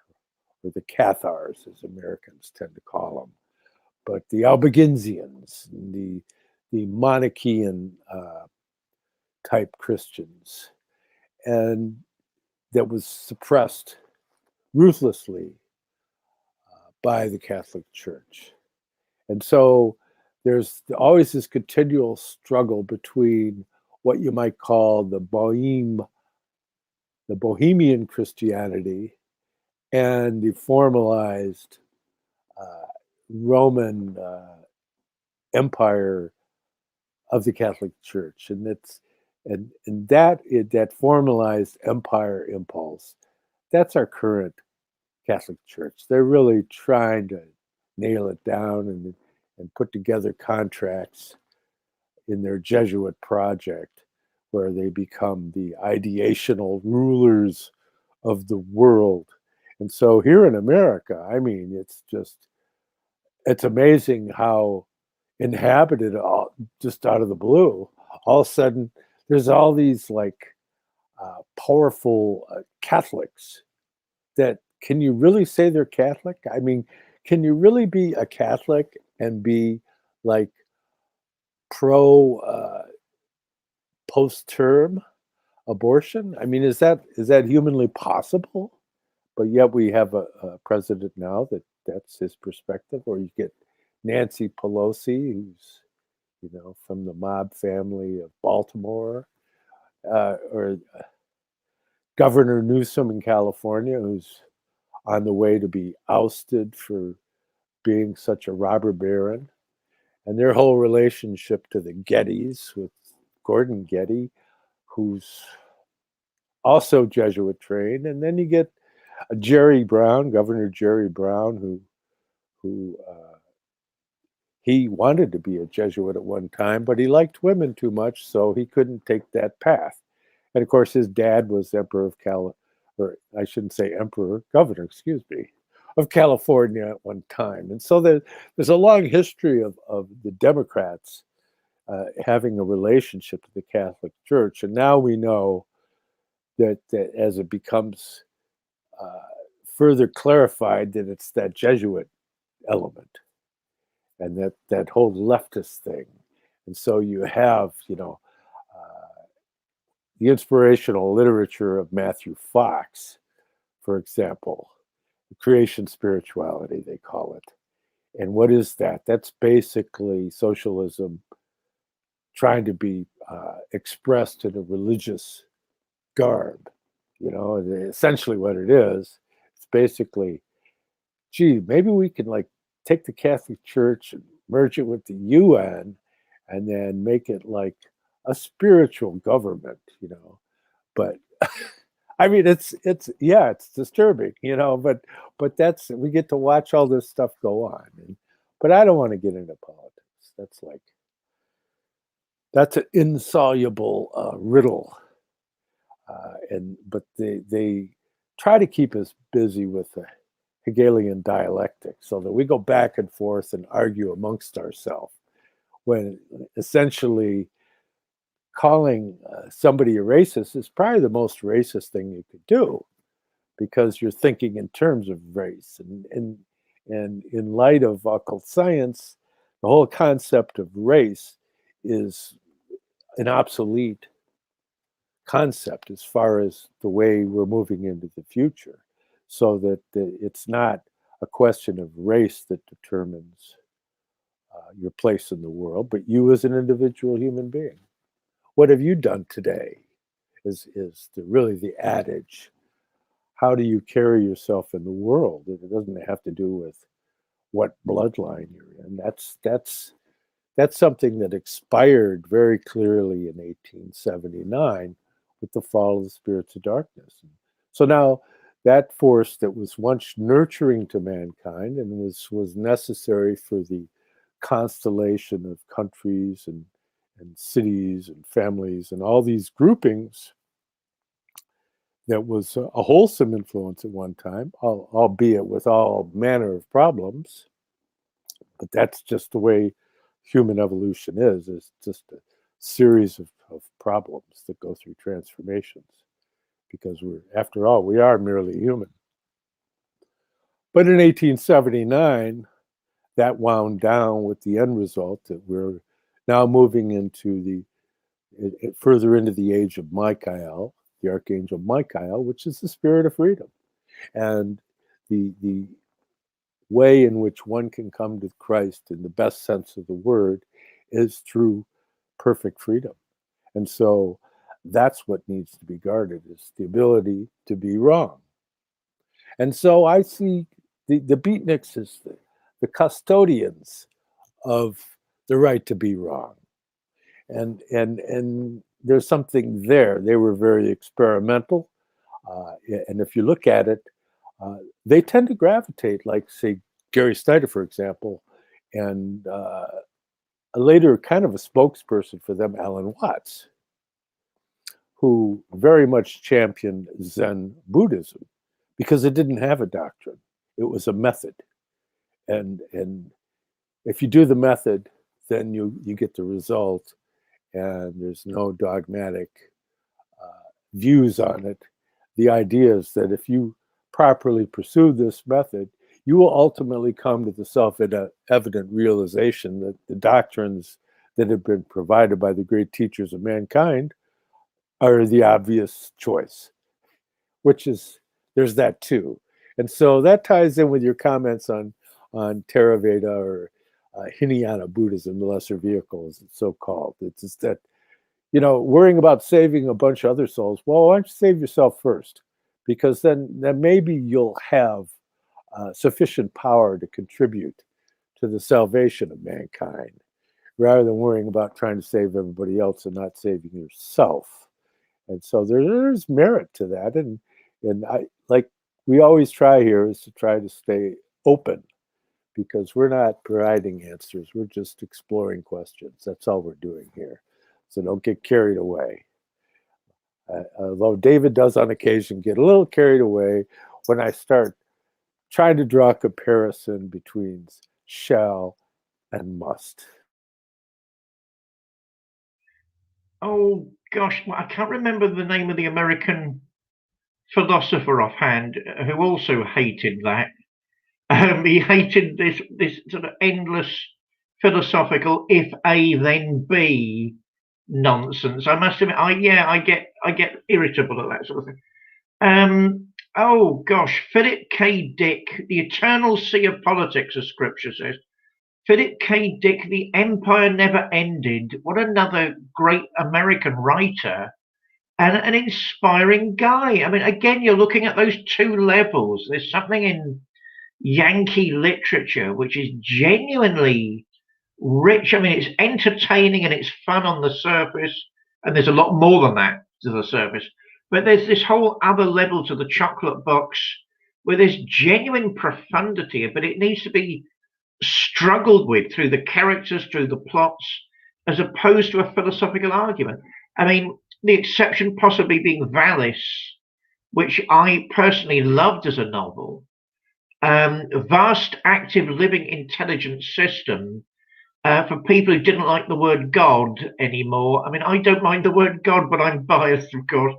A: or the Cathars, as Americans tend to call them. But the Albigensians, the Monarchian type Christians, and that was suppressed ruthlessly by the Catholic Church. And so there's always this continual struggle between what you might call the Bohemian Christianity and the formalized Roman Empire of the Catholic Church, and that formalized empire impulse, that's our current Catholic Church. They're really trying to nail it down and put together contracts in their Jesuit project where they become the ideational rulers of the world. And so here in America, I mean, it's amazing how inhabited just out of the blue all of a sudden there's all these like powerful Catholics that, can you really say they're Catholic? I mean, can you really be a Catholic and be like pro post-term abortion? I mean, is that humanly possible? But yet we have a president now that's his perspective. Or you get Nancy Pelosi, who's, you know, from the mob family of Baltimore, or Governor Newsom in California, who's on the way to be ousted for being such a robber baron, and their whole relationship to the Gettys with Gordon Getty, who's also Jesuit trained. And then you get Jerry Brown, Governor Jerry Brown, who he wanted to be a Jesuit at one time, but he liked women too much, so he couldn't take that path. And of course, his dad was Emperor of or I shouldn't say emperor, governor, excuse me, of California at one time. And so there's a long history of the Democrats having a relationship to the Catholic Church. And now we know that as it becomes further clarified, that it's that Jesuit element and that whole leftist thing. And so you have, you know, the inspirational literature of Matthew Fox, for example, creation spirituality, they call it. And what is that? That's basically socialism trying to be expressed in a religious garb. You know, essentially what it is, it's basically, gee, maybe we can like take the Catholic Church and merge it with the UN and then make it like a spiritual government, you know. But I mean, it's disturbing, you know, but that's, we get to watch all this stuff go on. But I don't want to get into politics. That's an insoluble riddle. But they try to keep us busy with the Hegelian dialectic so that we go back and forth and argue amongst ourselves, when essentially calling somebody a racist is probably the most racist thing you could do, because you're thinking in terms of race. And in light of occult science, the whole concept of race is an obsolete concept as far as the way we're moving into the future, so that it's not a question of race that determines your place in the world, but you as an individual human being. What have you done today is really the adage. How do you carry yourself in the world? It doesn't have to do with what bloodline you're in. That's something that expired very clearly in 1879 with the fall of the spirits of darkness. So now that force that was once nurturing to mankind and was necessary for the constellation of countries and cities and families and all these groupings, that was a wholesome influence at one time, albeit with all manner of problems. But that's just the way human evolution is. It's just a series of problems that go through transformations, because after all, we are merely human. But in 1879, that wound down with the end result that we're now moving into further into the age of Michael, the Archangel Michael, which is the spirit of freedom. And the way in which one can come to Christ in the best sense of the word is through perfect freedom. And so that's what needs to be guarded, is the ability to be wrong. And so I see the beatniks as the custodians of the right to be wrong. And there's something there. They were very experimental. And if you look at it, they tend to gravitate, like, say, Gary Snyder, for example, and later kind of a spokesperson for them, Alan Watts, who very much championed Zen Buddhism because it didn't have a doctrine. It was a method. And if you do the method, then you get the result. and there's no dogmatic views on it. The idea is that if you properly pursue this method, you will ultimately come to the self-evident realization that the doctrines that have been provided by the great teachers of mankind are the obvious choice, which is, there's that too. And so that ties in with your comments on Theravada or Hinayana Buddhism, the lesser vehicle, as it's so called. It's just that, worrying about saving a bunch of other souls. Well, why don't you save yourself first? Because then maybe you'll have sufficient power to contribute to the salvation of mankind, rather than worrying about trying to save everybody else and not saving yourself. And so there's merit to that. And I, like we always try here, is to try to stay open, because we're not providing answers. We're just exploring questions. That's all we're doing here. So don't get carried away. Although David does on occasion get a little carried away when I start trying to draw a comparison between shall and must.
B: Oh gosh, well, I can't remember the name of the American philosopher offhand who also hated that. He hated this sort of endless philosophical "if A then B" nonsense. I must admit, I get irritable at that sort of thing. Oh gosh, Philip K. Dick, The Eternal Sea of Politics, as Scripture says. Philip K. Dick, The Empire Never Ended. What another great American writer and an inspiring guy. I mean, again, you're looking at those two levels. There's something in Yankee literature which is genuinely rich. I mean, it's entertaining and it's fun on the surface, and there's a lot more than that to the surface. But there's this whole other level to the chocolate box where there's genuine profundity, but it needs to be struggled with through the characters, through the plots, as opposed to a philosophical argument. I mean, the exception possibly being Valis, which I personally loved as a novel. Vast, active, living intelligence system for people who didn't like the word God anymore. I mean, I don't mind the word God, but I'm biased, of course.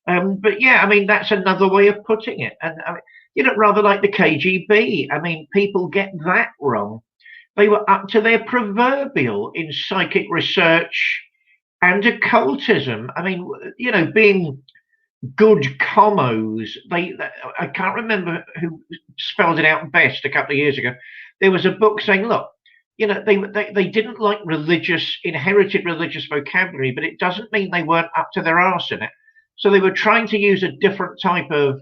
B: But yeah, I mean, that's another way of putting it. And I mean, rather like the KGB. I mean, people get that wrong. They were up to their proverbial in psychic research and occultism. I mean, being good commos. I can't remember who spelled it out best a couple of years ago. There was a book saying, look, they didn't like inherited religious vocabulary, but it doesn't mean they weren't up to their arse in it. So they were trying to use a different type of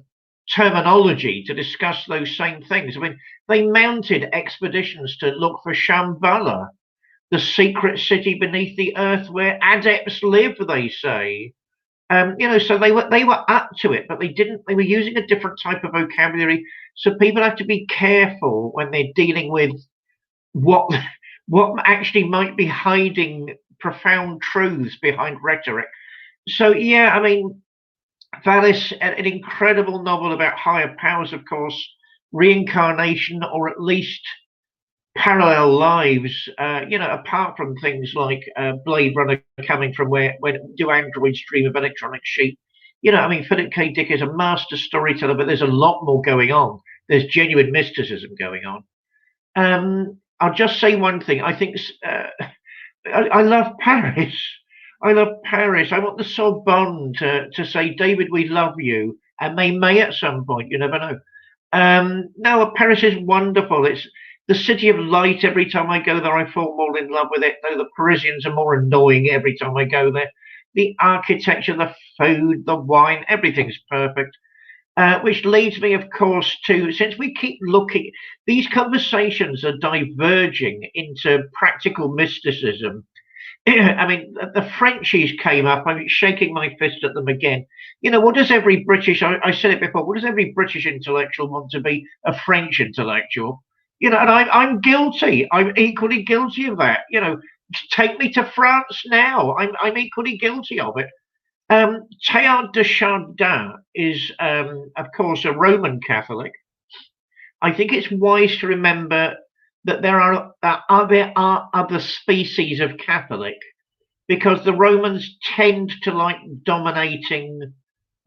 B: terminology to discuss those same things. I mean, they mounted expeditions to look for Shambhala, the secret city beneath the earth where adepts live, they say. So they were up to it, but they were using a different type of vocabulary. So people have to be careful when they're dealing with what actually might be hiding profound truths behind rhetoric. So yeah, I mean, Valis, an incredible novel about higher powers, of course, reincarnation, or at least parallel lives, apart from things like Blade Runner coming from where do androids dream of electronic sheep? I mean, Philip K. Dick is a master storyteller, but there's a lot more going on. There's genuine mysticism going on. I'll just say one thing. I think I love Paris. I love Paris. I want the Sorbonne to say, David, we love you. And they may at some point, you never know. No, Paris is wonderful. It's the city of light. Every time I go there, I fall more in love with it, though the Parisians are more annoying every time I go there. The architecture, the food, the wine, everything's perfect. Which leads me, of course, to, since we keep looking, these conversations are diverging into practical mysticism. I mean, the Frenchies came up. I'm shaking my fist at them again. What does every British, I said it before, what does every British intellectual want to be? A French intellectual? And I'm guilty. I'm equally guilty of that. Take me to France now. I'm equally guilty of it. Teilhard de Chardin is, of course, a Roman Catholic. I think it's wise to remember that there are other species of Catholic. because the Romans tend to like dominating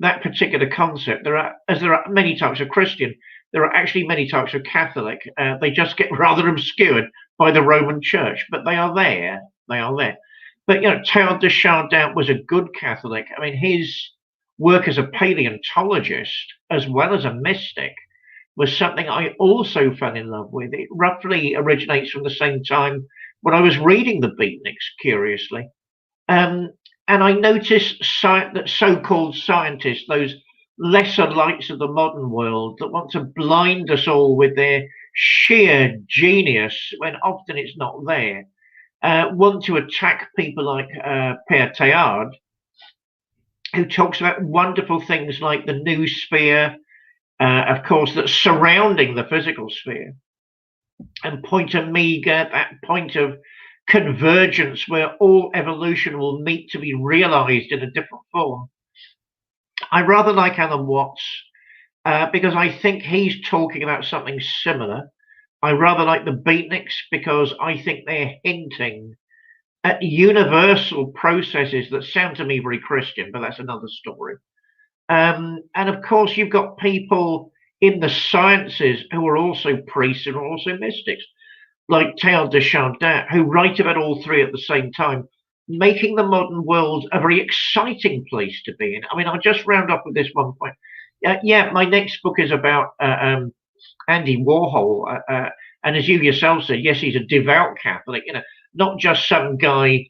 B: that particular concept. There are many types of Christian, there are actually many types of Catholic. They just get rather obscured by the Roman Church, but they are there. They are there. But Teilhard de Chardin was a good Catholic. I mean, his work as a paleontologist as well as a mystic was something I also fell in love with. It roughly originates from the same time when I was reading the Beatniks, curiously. And I noticed that so-called scientists, those lesser lights of the modern world that want to blind us all with their sheer genius when often it's not there, want to attack people like Pierre Teilhard, who talks about wonderful things like the noosphere, of course, that's surrounding the physical sphere, and Point Omega, that point of convergence where all evolution will meet to be realized in a different form. I rather like Alan Watts because I think he's talking about something similar. I rather like the Beatniks because I think they're hinting at universal processes that sound to me very Christian, but that's another story. And of course, you've got people in the sciences who are also priests and are also mystics, like Teilhard de Chardin, who write about all three at the same time, making the modern world a very exciting place to be in. I mean, I'll just round up with this one point. My next book is about Andy Warhol, and as you yourself said, yes, he's a devout Catholic. Not just some guy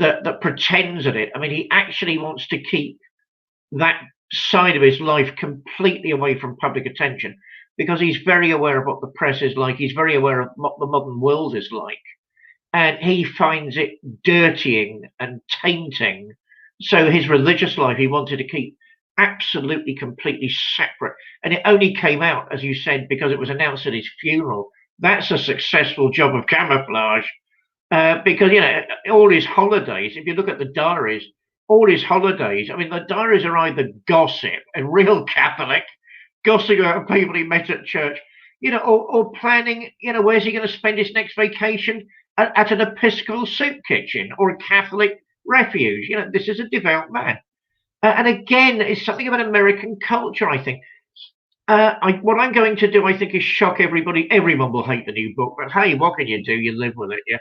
B: that pretends at it. I mean, he actually wants to keep that side of his life completely away from public attention because he's very aware of what the press is like. He's very aware of what the modern world is like, and he finds it dirtying and tainting. So his religious life he wanted to keep absolutely completely separate, and it only came out, as you said, because it was announced at his funeral. That's a successful job of camouflage. Because all his holidays, if you look at the diaries, all his holidays, I mean, the diaries are either gossip, a real Catholic, gossiping about people he met at church, or planning, where's he going to spend his next vacation? At an Episcopal soup kitchen or a Catholic refuge. This is a devout man. And again, it's something about American culture, I think. What I'm going to do, I think, is shock everybody. Everyone will hate the new book, but hey, what can you do? You live with it, yeah.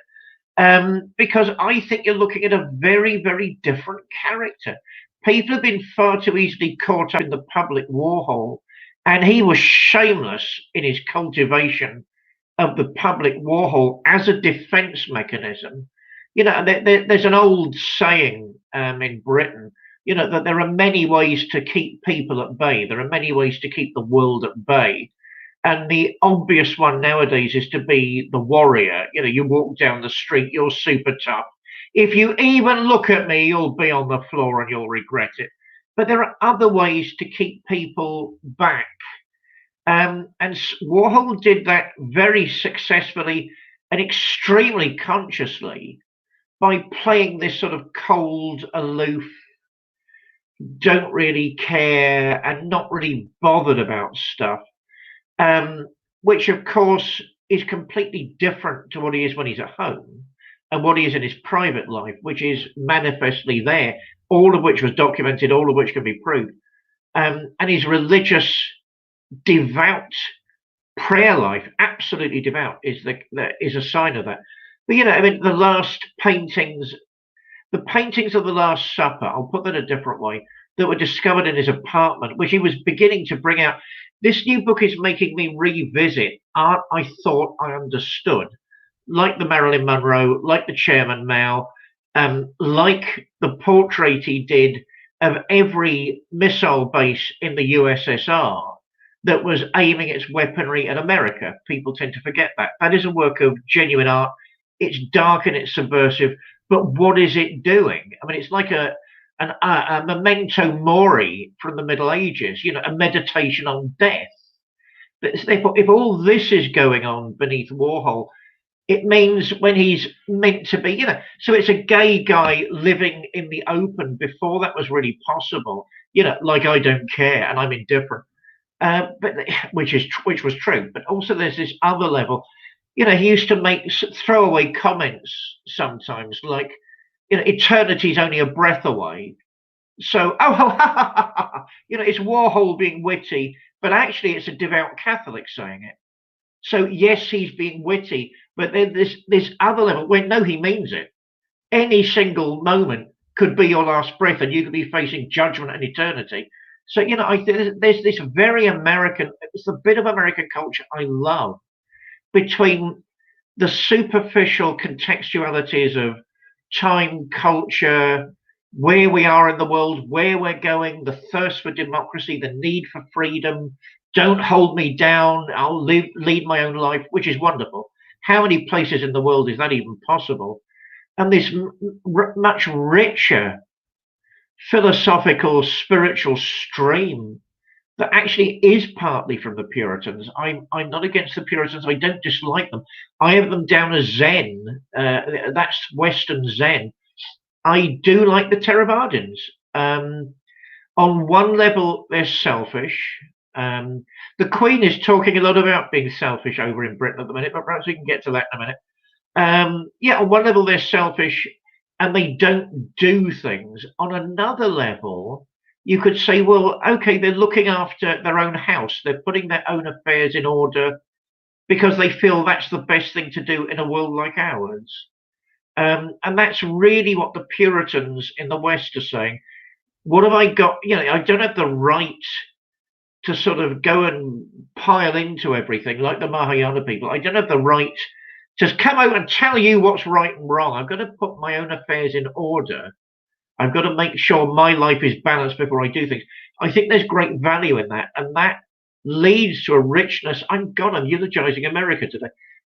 B: Because I think you're looking at a very, very different character. People have been far too easily caught up in the public Warhol, and he was shameless in his cultivation of the public Warhol as a defense mechanism. There's an old saying in Britain, that there are many ways to keep people at bay. There are many ways to keep the world at bay. And the obvious one nowadays is to be the warrior. You walk down the street, you're super tough. If you even look at me, you'll be on the floor and you'll regret it. But there are other ways to keep people back. And Warhol did that very successfully and extremely consciously by playing this sort of cold, aloof, don't really care and not really bothered about stuff. Which of course is completely different to what he is when he's at home and what he is in his private life, which is manifestly there, all of which was documented, all of which can be proved. And his religious, devout prayer life, absolutely devout, is a sign of that. But the last paintings, the paintings of the Last Supper, I'll put that a different way, that were discovered in his apartment, which he was beginning to bring out. This new book is making me revisit art I thought I understood, like the Marilyn Monroe, like the Chairman Mao, like the portrait he did of every missile base in the USSR that was aiming its weaponry at America. People tend to forget that. That is a work of genuine art. It's dark and it's subversive, but what is it doing? I mean, it's like a memento mori from the Middle Ages, a meditation on death. If all this is going on beneath Warhol, it means when he's meant to be, so it's a gay guy living in the open before that was really possible, like I don't care and I'm indifferent, but which was true. But also there's this other level, he used to make throwaway comments sometimes, like, eternity is only a breath away. So, oh, it's Warhol being witty, but actually it's a devout Catholic saying it. So yes, he's being witty, but then this other level where no, he means it. Any single moment could be your last breath, and you could be facing judgment and eternity. So there's this very American. It's a bit of American culture I love, between the superficial contextualities of time, culture, where we are in the world, where we're going, the thirst for democracy, the need for freedom. Don't hold me down. I'll lead my own life, which is wonderful. How many places in the world is that even possible? And this much richer philosophical, spiritual stream that actually is partly from the Puritans. I'm not against the Puritans. I don't dislike them. I have them down as Zen. That's Western Zen. I do like the Theravadins. On one level, they're selfish. The Queen is talking a lot about being selfish over in Britain at the minute, but perhaps we can get to that in a minute. On one level, they're selfish and they don't do things. On another level, you could say, well, okay, they're looking after their own house. They're putting their own affairs in order because they feel that's the best thing to do in a world like ours. And that's really what the Puritans in the West are saying. What have I got? I don't have the right to sort of go and pile into everything like the Mahayana people. I don't have the right to come out and tell you what's right and wrong. I've got to put my own affairs in order. I've got to make sure my life is balanced before I do things. I think there's great value in that. And that leads to a richness. I'm eulogizing America today.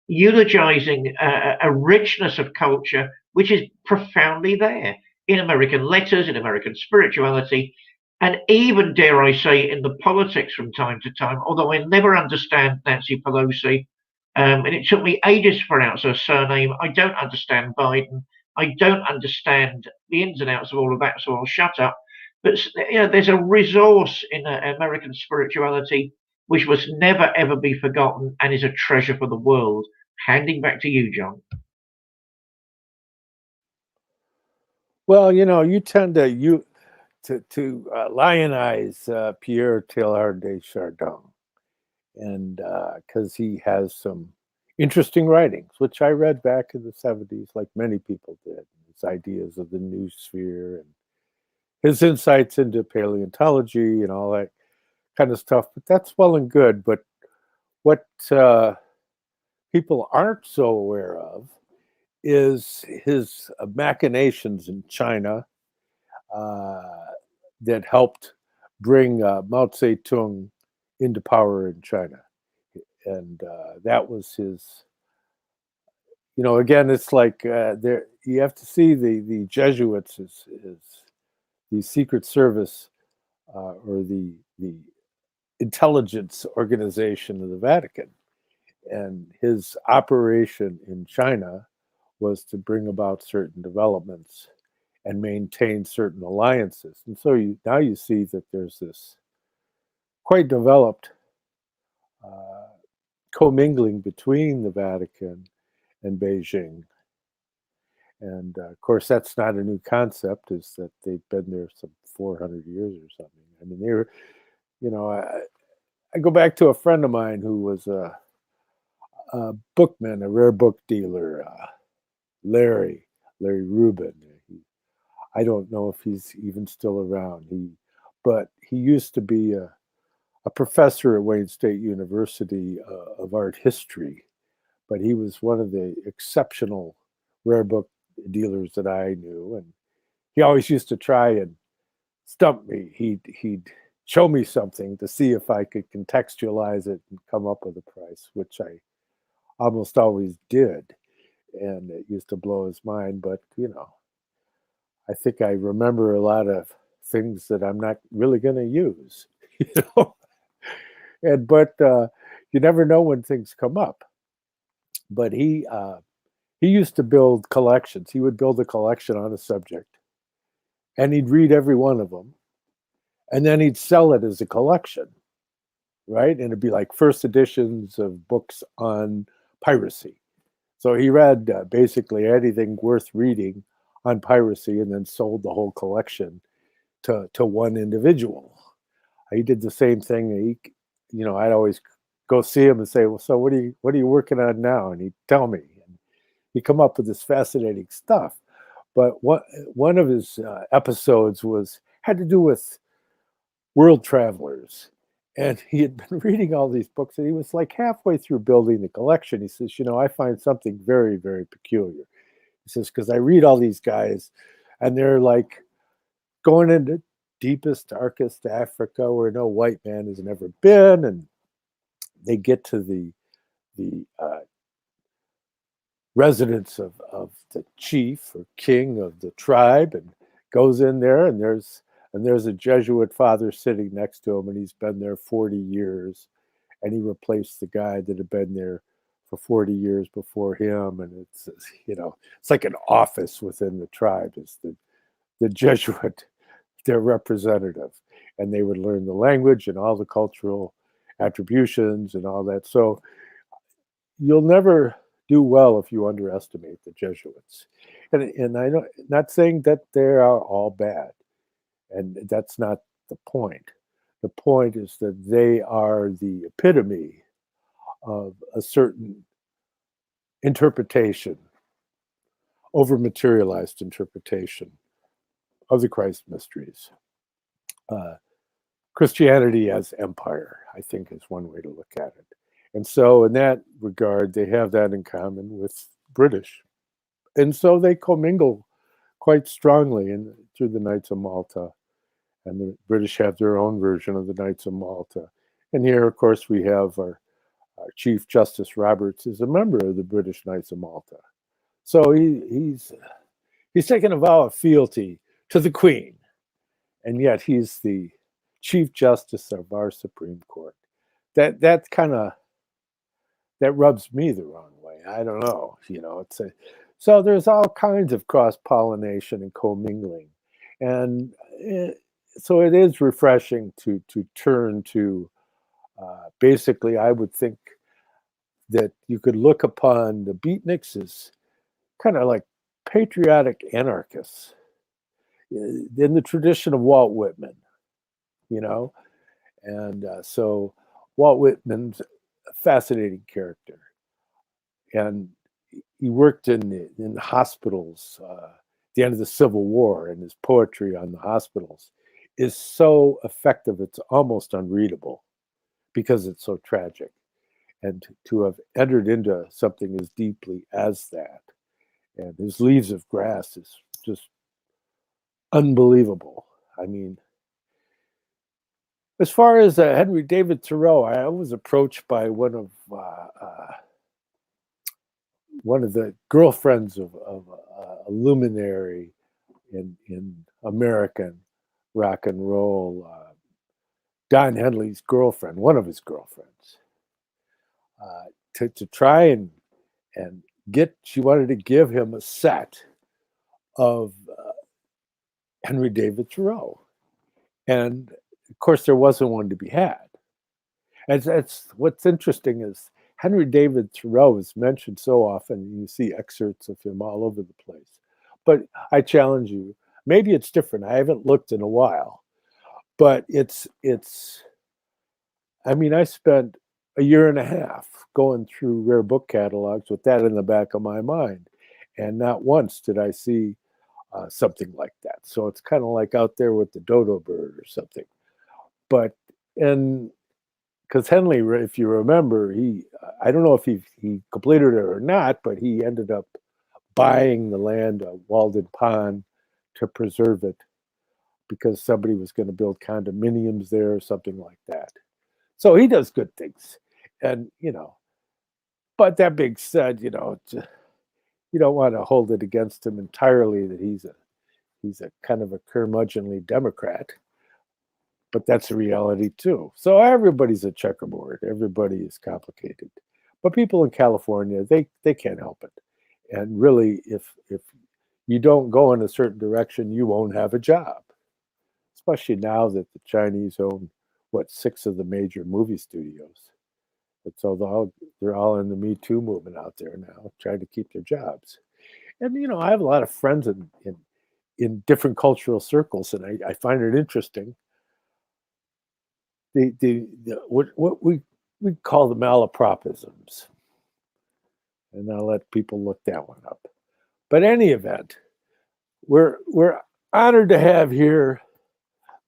B: Eulogizing a richness of culture, which is profoundly there in American letters, in American spirituality, and even, dare I say, in the politics from time to time, although I never understand Nancy Pelosi. And it took me ages to pronounce her surname. I don't understand Biden. I don't understand the ins and outs of all of that, so I'll shut up. But there's a resource in American spirituality which must never ever be forgotten and is a treasure for the world. Handing back to you, John.
A: Well, you tend to lionize Pierre Teilhard de Chardin, and because he has some interesting writings, which I read back in the 70s, like many people did. His ideas of the new sphere and his insights into paleontology and all that kind of stuff. But that's well and good. But what people aren't so aware of is his machinations in China that helped bring Mao Zedong into power in China. And that was his, again, it's like there you have to see the Jesuits as the Secret Service or the intelligence organization of the Vatican. And his operation in China was to bring about certain developments and maintain certain alliances. And so now you see that there's this quite developed commingling between the Vatican and Beijing. And of course, that's not a new concept, is that they've been there some 400 years or something. I mean, they were, I go back to a friend of mine who was a bookman, a rare book dealer, Larry Rubin. I don't know if he's even still around. But he used to be a professor at Wayne State University of art history, but he was one of the exceptional rare book dealers that I knew, and he always used to try and stump me. He'd show me something to see if I could contextualize it and come up with a price, which I almost always did, and it used to blow his mind. But I think I remember a lot of things that I'm not really going to use, but you never know when things come up. But he used to build collections. He would build a collection on a subject, and he'd read every one of them, and then he'd sell it as a collection, right? And it'd be like first editions of books on piracy. So he read basically anything worth reading on piracy and then sold the whole collection to one individual. He did the same thing. I'd always go see him and say, "Well, so what are you working on now?" And he'd tell me. And he'd come up with this fascinating stuff. But one of his episodes had to do with world travelers. And he had been reading all these books, and he was like halfway through building the collection. He says, I find something very, very peculiar. He says, because I read all these guys, and they're like going into deepest, darkest Africa where no white man has ever been, and they get to the residence of the chief or king of the tribe, and goes in there, and there's a Jesuit father sitting next to him, and he's been there 40 years, and he replaced the guy that had been there for 40 years before him, and it's like an office within the tribe. Is the Jesuit their representative, and they would learn the language and all the cultural attributions and all that. So you'll never do well if you underestimate the Jesuits. And I know, not saying that they are all bad, and that's not the point. The point is that they are the epitome of a certain interpretation, over materialized interpretation of the Christ mysteries. Christianity as empire, I think, is one way to look at it. And so in that regard, they have that in common with British. And so they commingle quite strongly through the Knights of Malta. And the British have their own version of the Knights of Malta. And here, of course, we have our Chief Justice Roberts is a member of the British Knights of Malta. So he's taken a vow of fealty to the Queen. And yet he's the Chief Justice of our Supreme Court. That kind of, that rubs me the wrong way. I don't know. So there's all kinds of cross-pollination and commingling. And so it is refreshing to turn to, basically, I would think that you could look upon the beatniks as kind of like patriotic anarchists in the tradition of Walt Whitman, and so Walt Whitman's a fascinating character, and he worked in the hospitals at the end of the Civil War, and his poetry on the hospitals is so effective it's almost unreadable because it's so tragic. And to have entered into something as deeply as that, and his Leaves of Grass is just unbelievable. I mean, as far as Henry David Thoreau, I was approached by one of the girlfriends of a luminary in American rock and roll, Don Henley's girlfriend, one of his girlfriends, to try and she wanted to give him a set of Henry David Thoreau. And of course, there wasn't one to be had. And that's what's interesting is Henry David Thoreau is mentioned so often. You see excerpts of him all over the place. But I challenge you, maybe it's different. I haven't looked in a while. But I mean, I spent a year and a half going through rare book catalogs with that in the back of my mind. And not once did I see something like that. So it's kind of like out there with the dodo bird or something. But, and because Henley, if you remember, I don't know if he completed it or not, but he ended up buying the land of Walden Pond to preserve it because somebody was going to build condominiums there or something like that. So he does good things. And, but that being said, you don't want to hold it against him entirely that he's a kind of a curmudgeonly Democrat. But that's a reality too. So everybody's a checkerboard. Everybody is complicated. But people in California, they can't help it. And really, if you don't go in a certain direction, you won't have a job. Especially now that the Chinese own, 6 of the major movie studios. And so they're all in the Me Too movement out there now, trying to keep their jobs. And I have a lot of friends in different cultural circles, and I find it interesting. What we call the malapropisms, and I'll let people look that one up. But any event, we're honored to have here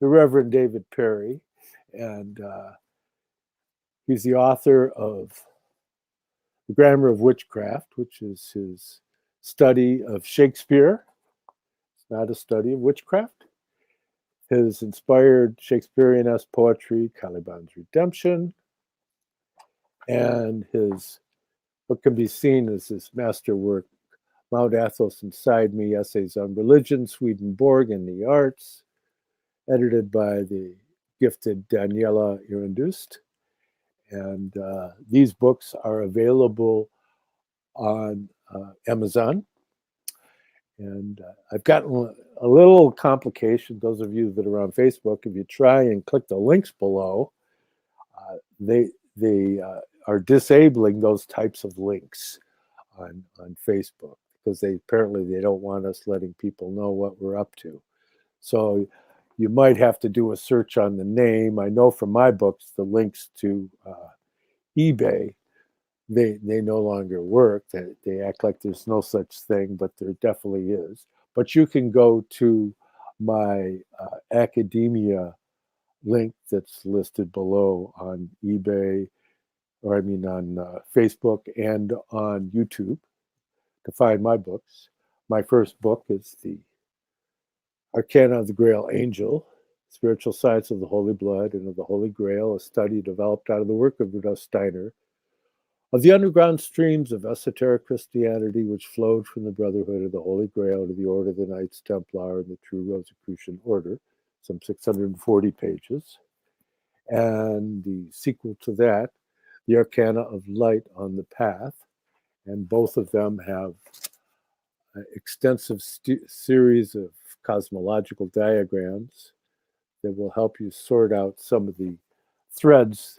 A: the Reverend David Parry, and he's the author of The Grammar of Witchcraft, which is his study of Shakespeare. It's not a study of witchcraft. His inspired Shakespearean-esque poetry, Caliban's Redemption, and his what can be seen as his masterwork, Mount Athos Inside Me, Essays on Religion, Swedenborg and the Arts, edited by the gifted Daniela Irandust. And these books are available on Amazon. And I've gotten a little complication. Those of you that are on Facebook, if you try and click the links below, they are disabling those types of links on Facebook because they don't want us letting people know what we're up to. So you might have to do a search on the name. I know from my books, the links to eBay, they no longer work. They act like there's no such thing, but there definitely is. But you can go to my academia link that's listed below on eBay, or on Facebook and on YouTube to find my books. My first book is the Arcana of the Grail Angel, Spiritual Science of the Holy Blood and of the Holy Grail, a study developed out of the work of Rudolf Steiner, of the underground streams of esoteric Christianity which flowed from the Brotherhood of the Holy Grail to the Order of the Knights Templar and the True Rosicrucian Order, some 640 pages. And the sequel to that, the Arcana of Light on the Path, and both of them have an extensive series of cosmological diagrams that will help you sort out some of the threads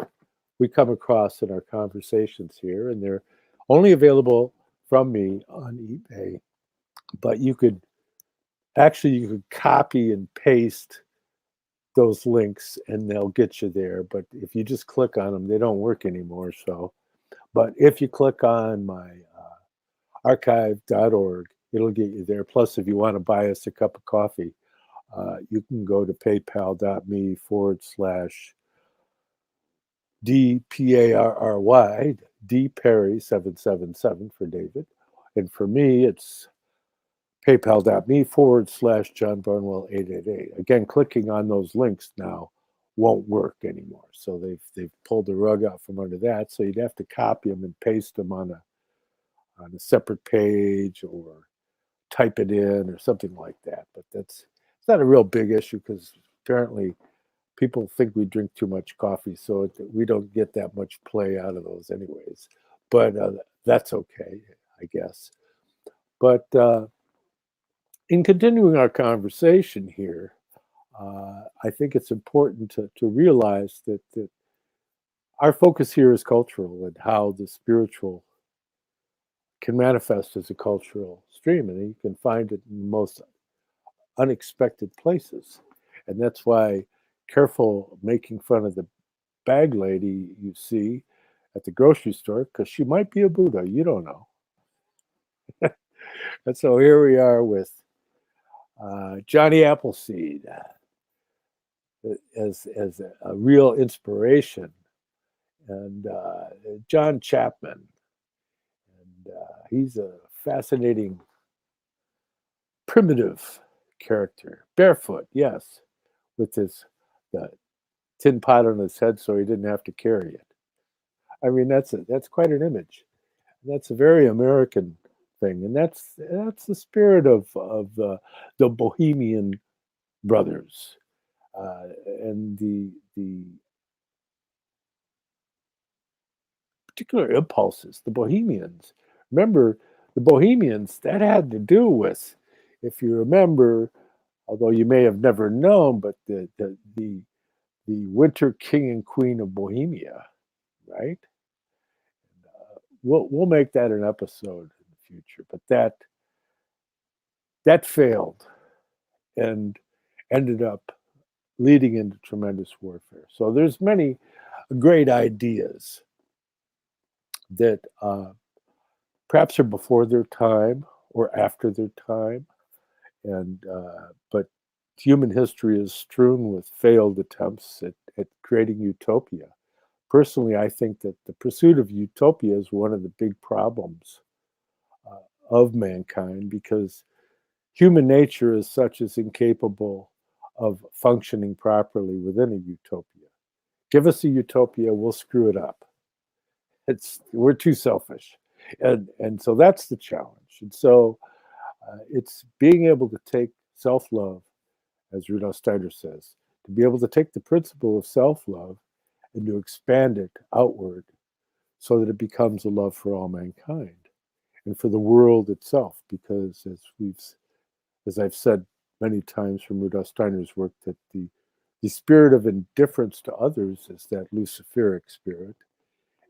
A: we come across in our conversations here. And they're only available from me on eBay, but you could copy and paste those links and they'll get you there. But if you just click on them, they don't work anymore. But if you click on my archive.org, it'll get you there. Plus, if you want to buy us a cup of coffee, you can go to paypal.me/DPARRY, DParry777 for David. And for me, it's paypal.me/John Barnwell 888. Again, clicking on those links now won't work anymore. So they've pulled the rug out from under that. So you'd have to copy them and paste them on a separate page or type it in or something like that. But it's not a real big issue because apparently people think we drink too much coffee, so we don't get that much play out of those anyways. But that's okay, I guess. But in continuing our conversation here, I think it's important to realize that our focus here is cultural and how the spiritual can manifest as a cultural stream, and you can find it in the most unexpected places. And that's why careful making fun of the bag lady you see at the grocery store, because she might be a Buddha. You don't know. And so here we are with Johnny Appleseed as a real inspiration, and John Chapman. And he's a fascinating, primitive character. Barefoot, yes, with the tin pot on his head so he didn't have to carry it. I mean, that's quite an image. That's a very American thing, and that's the spirit of the Bohemian brothers and the particular impulses. The Bohemians. Remember, the Bohemians, that had to do with, if you remember, although you may have never known, but the Winter King and Queen of Bohemia, right? We'll make that an episode in the future. But that failed and ended up leading into tremendous warfare. So there's many great ideas that perhaps are before their time or after their time, and but human history is strewn with failed attempts at creating utopia. Personally, I think that the pursuit of utopia is one of the big problems of mankind, because human nature as such is incapable of functioning properly within a utopia. Give us a utopia, we'll screw it up. We're too selfish, and so that's the challenge. And so it's being able to take self-love, as Rudolf Steiner says, to be able to take the principle of self-love and to expand it outward so that it becomes a love for all mankind and for the world itself. Because as I've said many times from Rudolf Steiner's work, that the spirit of indifference to others is that Luciferic spirit,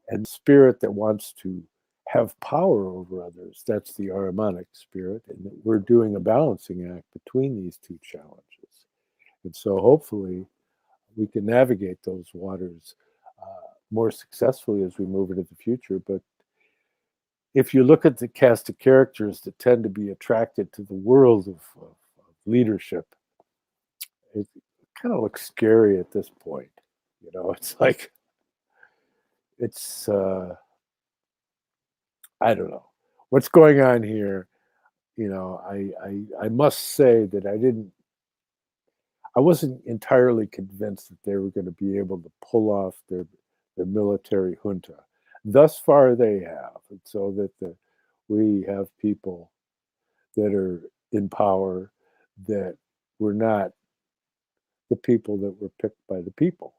A: and the spirit that wants to have power over others, that's the Ahrimanic spirit, and that we're doing a balancing act between these two challenges. And so hopefully we can navigate those waters more successfully as we move into the future. But if you look at the cast of characters that tend to be attracted to the world of leadership, it kind of looks scary at this point. You know, it's like, it's, I don't know what's going on here. You know, I must say that I wasn't entirely convinced that they were going to be able to pull off their military junta. Thus far, they have, and so that we have people that are in power that were not the people that were picked by the people.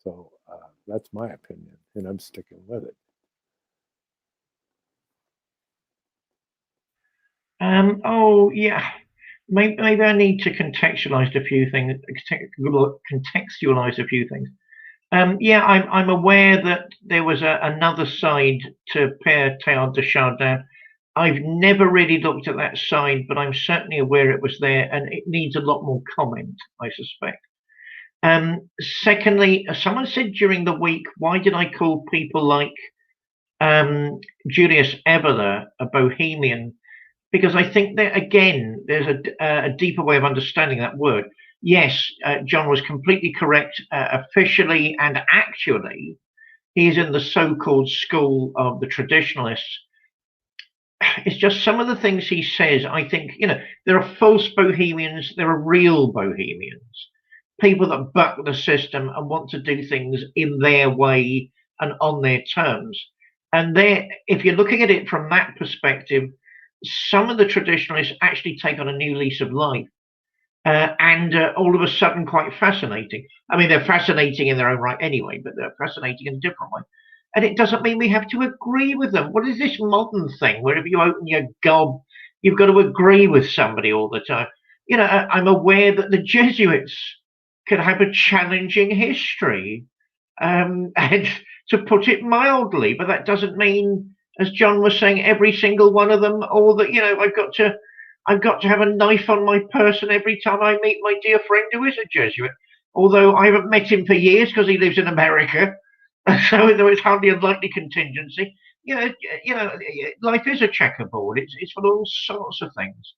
A: So that's my opinion, and I'm sticking with it.
B: Oh yeah, maybe I need to contextualize a few things. Contextualize a few things. Yeah, I'm aware that there was another side to Père Teilhard de Chardin. I've never really looked at that side, but I'm certainly aware it was there, and it needs a lot more comment, I suspect. Secondly, someone said during the week, why did I call people like Julius Evola a bohemian? Because I think that, again, there's a deeper way of understanding that word. Yes, John was completely correct. Officially and actually, he's in the so-called school of the traditionalists. It's just some of the things he says, I think, you know, there are false bohemians, there are real bohemians, people that buck the system and want to do things in their way and on their terms. And if you're looking at it from that perspective, some of the traditionalists actually take on a new lease of life. And all of a sudden quite fascinating. I mean, they're fascinating in their own right anyway, but they're fascinating in a different way. And it doesn't mean we have to agree with them. What is this modern thing where if you open your gob, you've got to agree with somebody all the time? You know, I'm aware that the Jesuits can have a challenging history, and to put it mildly, but that doesn't mean, as John was saying, every single one of them, or that, you know, I've got to have a knife on my person every time I meet my dear friend who is a Jesuit. Although I haven't met him for years because he lives in America, so there is hardly a likely contingency. You know, life is a checkerboard. It's for all sorts of things.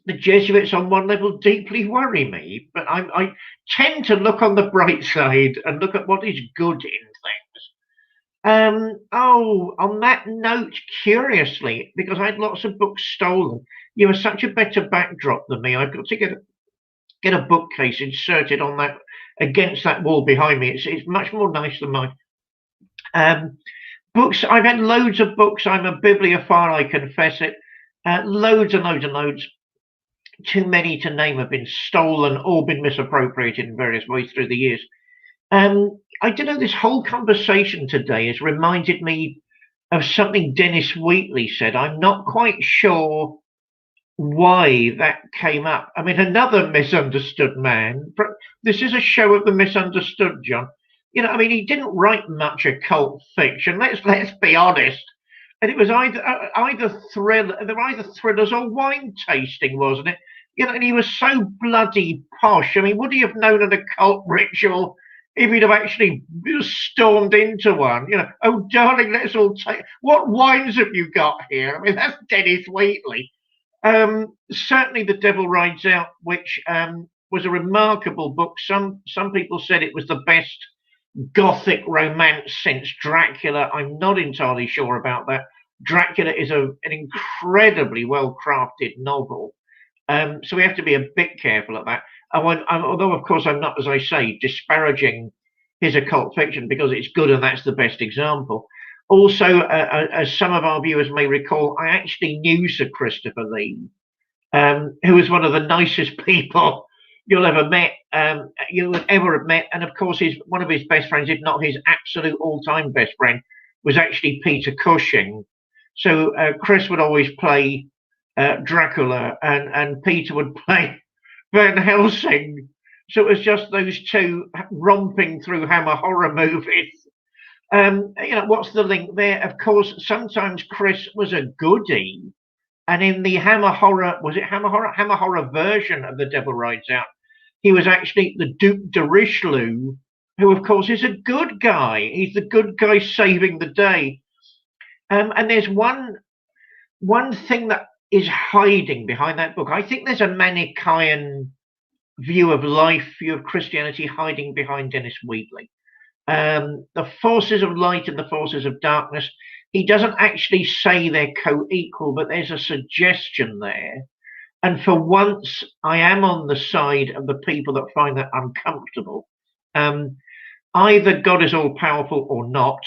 B: The Jesuits, on one level, deeply worry me, but I tend to look on the bright side and look at what is good in things. Oh, on that note, curiously, because I had lots of books stolen, you have such a better backdrop than me. I've got to get a bookcase inserted on that against that wall behind me. It's much more nice than mine. Books. I've had loads of books. I'm a bibliophile, I confess it. Loads and loads and loads. Too many to name have been stolen or been misappropriated in various ways through the years. I don't know, this whole conversation today has reminded me of something Dennis Wheatley said. I'm not quite sure why that came up. I mean, another misunderstood man. This is a show of the misunderstood, John. You know, I mean, he didn't write much occult fiction. Let's be honest. and it was either thriller. There were either thrillers or wine tasting, wasn't it? You know, and he was so bloody posh. I mean, would he have known an occult ritual if he'd have actually stormed into one? You know, oh darling, let's all take. What wines have you got here? I mean, that's Dennis Wheatley. Certainly, The Devil Rides Out, which was a remarkable book. Some people said it was the best Gothic romance since Dracula. I'm not entirely sure about that. Dracula is an incredibly well crafted novel. So we have to be a bit careful at that. Although, of course, I'm not, as I say, disparaging his occult fiction because it's good and that's the best example. Also, as some of our viewers may recall, I actually knew Sir Christopher Lee, who was one of the nicest people you'll ever have met. And of course, one of his best friends, if not his absolute all-time best friend, was actually Peter Cushing. So Chris would always play Dracula, and Peter would play Van Helsing. So it was just those two romping through Hammer horror movies. You know, what's the link there? Of course, sometimes Chris was a goodie, and in the Hammer horror, was it Hammer horror version of The Devil Rides Out, he was actually the Duc de Richelieu, who of course is a good guy. He's the good guy saving the day. And there's one thing that is hiding behind that book. I think there's a Manichaean view of life, view of Christianity hiding behind Dennis Wheatley. The forces of light and the forces of darkness, he doesn't actually say they're co-equal, but there's a suggestion there. And for once, I am on the side of the people that find that uncomfortable. Either God is all-powerful or not,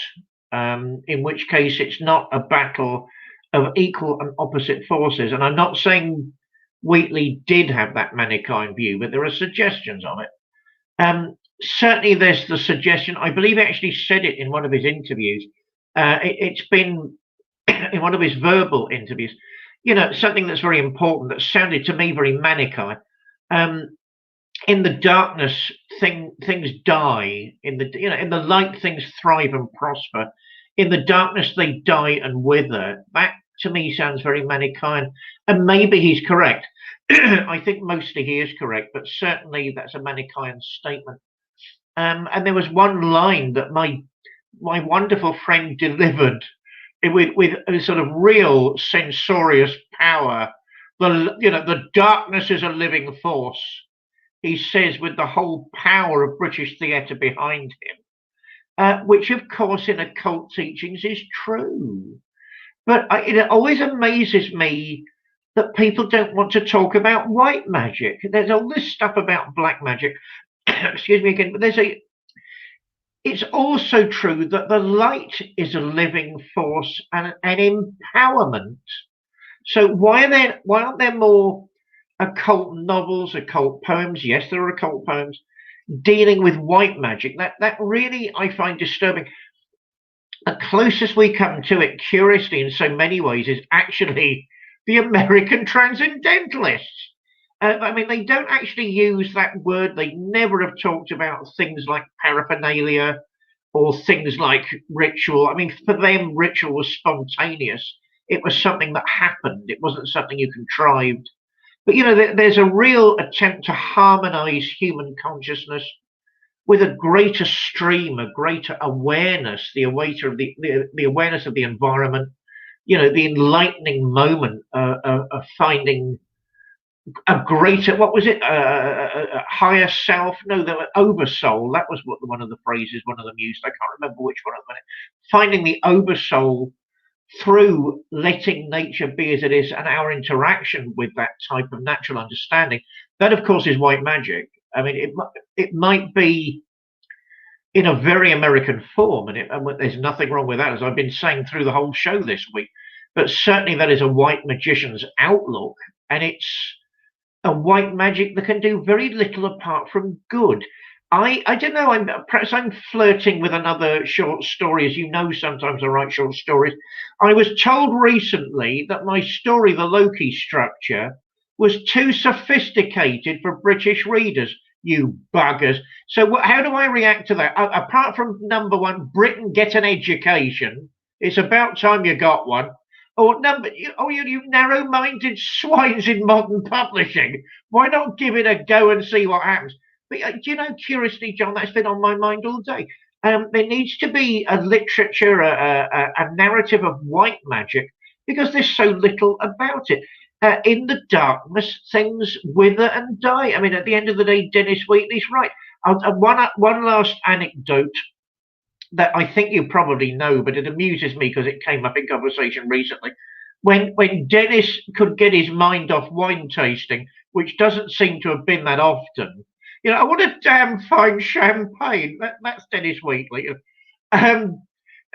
B: in which case it's not a battle of equal and opposite forces. And I'm not saying Wheatley did have that Manichaean view, but there are suggestions of it. Certainly there's the suggestion, I believe he actually said it in one of his interviews. It's been in one of his verbal interviews, you know, something that's very important that sounded to me very Manichaean. In the darkness, things die. In the light, things thrive and prosper. In the darkness, they die and wither. That to me sounds very Manichaean, and maybe he's correct. I think mostly he is correct, but certainly that's a Manichaean statement. And there was one line that my wonderful friend delivered with a sort of real censorious power. The darkness is a living force, he says, with the whole power of British theatre behind him, which of course in occult teachings is true. But it always amazes me that people don't want to talk about white magic. There's all this stuff about black magic. Excuse me again, but it's also true that the light is a living force and an empowerment. So why aren't there more occult novels, occult poems? Yes, there are occult poems dealing with white magic. That really I find disturbing. The closest we come to it, curiously, in so many ways, is actually the American transcendentalists. I mean, they don't actually use that word. They never have talked about things like paraphernalia or things like ritual. I mean, for them, ritual was spontaneous. It was something that happened. It wasn't something you contrived. But, you know, there's a real attempt to harmonize human consciousness with a greater stream, a greater awareness, the awareness of the environment, you know, the enlightening moment of finding a greater, what was it, a higher self? No, the oversoul. That was what one of the phrases one of them used. I can't remember which one of them. Finding the oversoul through letting nature be as it is and our interaction with that type of natural understanding. That, of course, is white magic. I mean, it might be in a very American form, and there's nothing wrong with that, as I've been saying through the whole show this week. But certainly that is a white magician's outlook, and it's a white magic that can do very little apart from good. I don't know, perhaps I'm flirting with another short story. As you know, sometimes I write short stories. I was told recently that my story, The Loki Structure, was too sophisticated for British readers. You buggers. So how do I react to that? Apart from number one, Britain, get an education. It's about time you got one. Or number, you narrow-minded swines in modern publishing. Why not give it a go and see what happens? But do you know, curiously, John, that's been on my mind all day. There needs to be a literature, a narrative of white magic, because there's so little about it. In the darkness, things wither and die. I mean, at the end of the day, Dennis Wheatley's right. One last anecdote that I think you probably know, but it amuses me because it came up in conversation recently. When Dennis could get his mind off wine tasting, which doesn't seem to have been that often, I want a damn fine champagne. That's Dennis Wheatley. Um,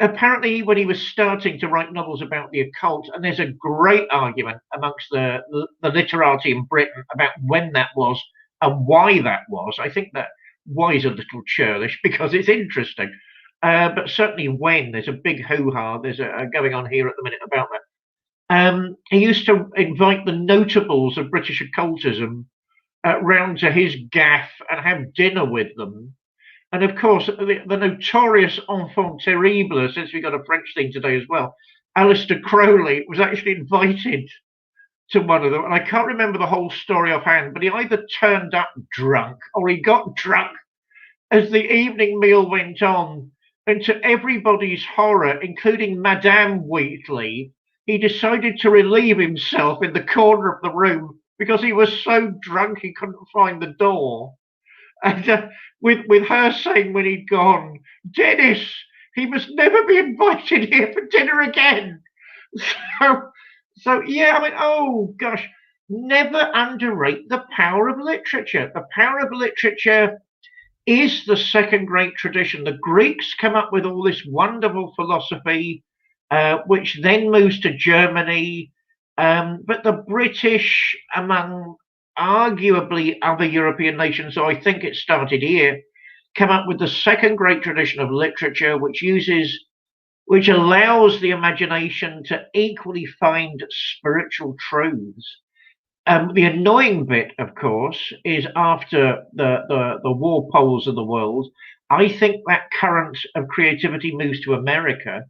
B: Apparently, when he was starting to write novels about the occult, and there's a great argument amongst the literati in Britain about when that was and why that was. I think that why is a little churlish because it's interesting. But certainly when there's a big hoo-ha, there's a going on here at the minute about that. He used to invite the notables of British occultism round to his gaff and have dinner with them. And of course, the notorious enfant terrible, since we got a French thing today as well, Aleister Crowley was actually invited to one of them. And I can't remember the whole story offhand, but he either turned up drunk or he got drunk as the evening meal went on. And to everybody's horror, including Madame Wheatley, he decided to relieve himself in the corner of the room because he was so drunk he couldn't find the door. And with her saying when he'd gone, Dennis, he must never be invited here for dinner again. So yeah, I mean, oh gosh, never underrate the power of literature. The power of literature is the second great tradition. The Greeks come up with all this wonderful philosophy, which then moves to Germany. But the British, among arguably other European nations, so I think it started here, come up with the second great tradition of literature, which allows the imagination to equally find spiritual truths. The annoying bit, of course, is after the Walpoles of the world, I think that current of creativity moves to America.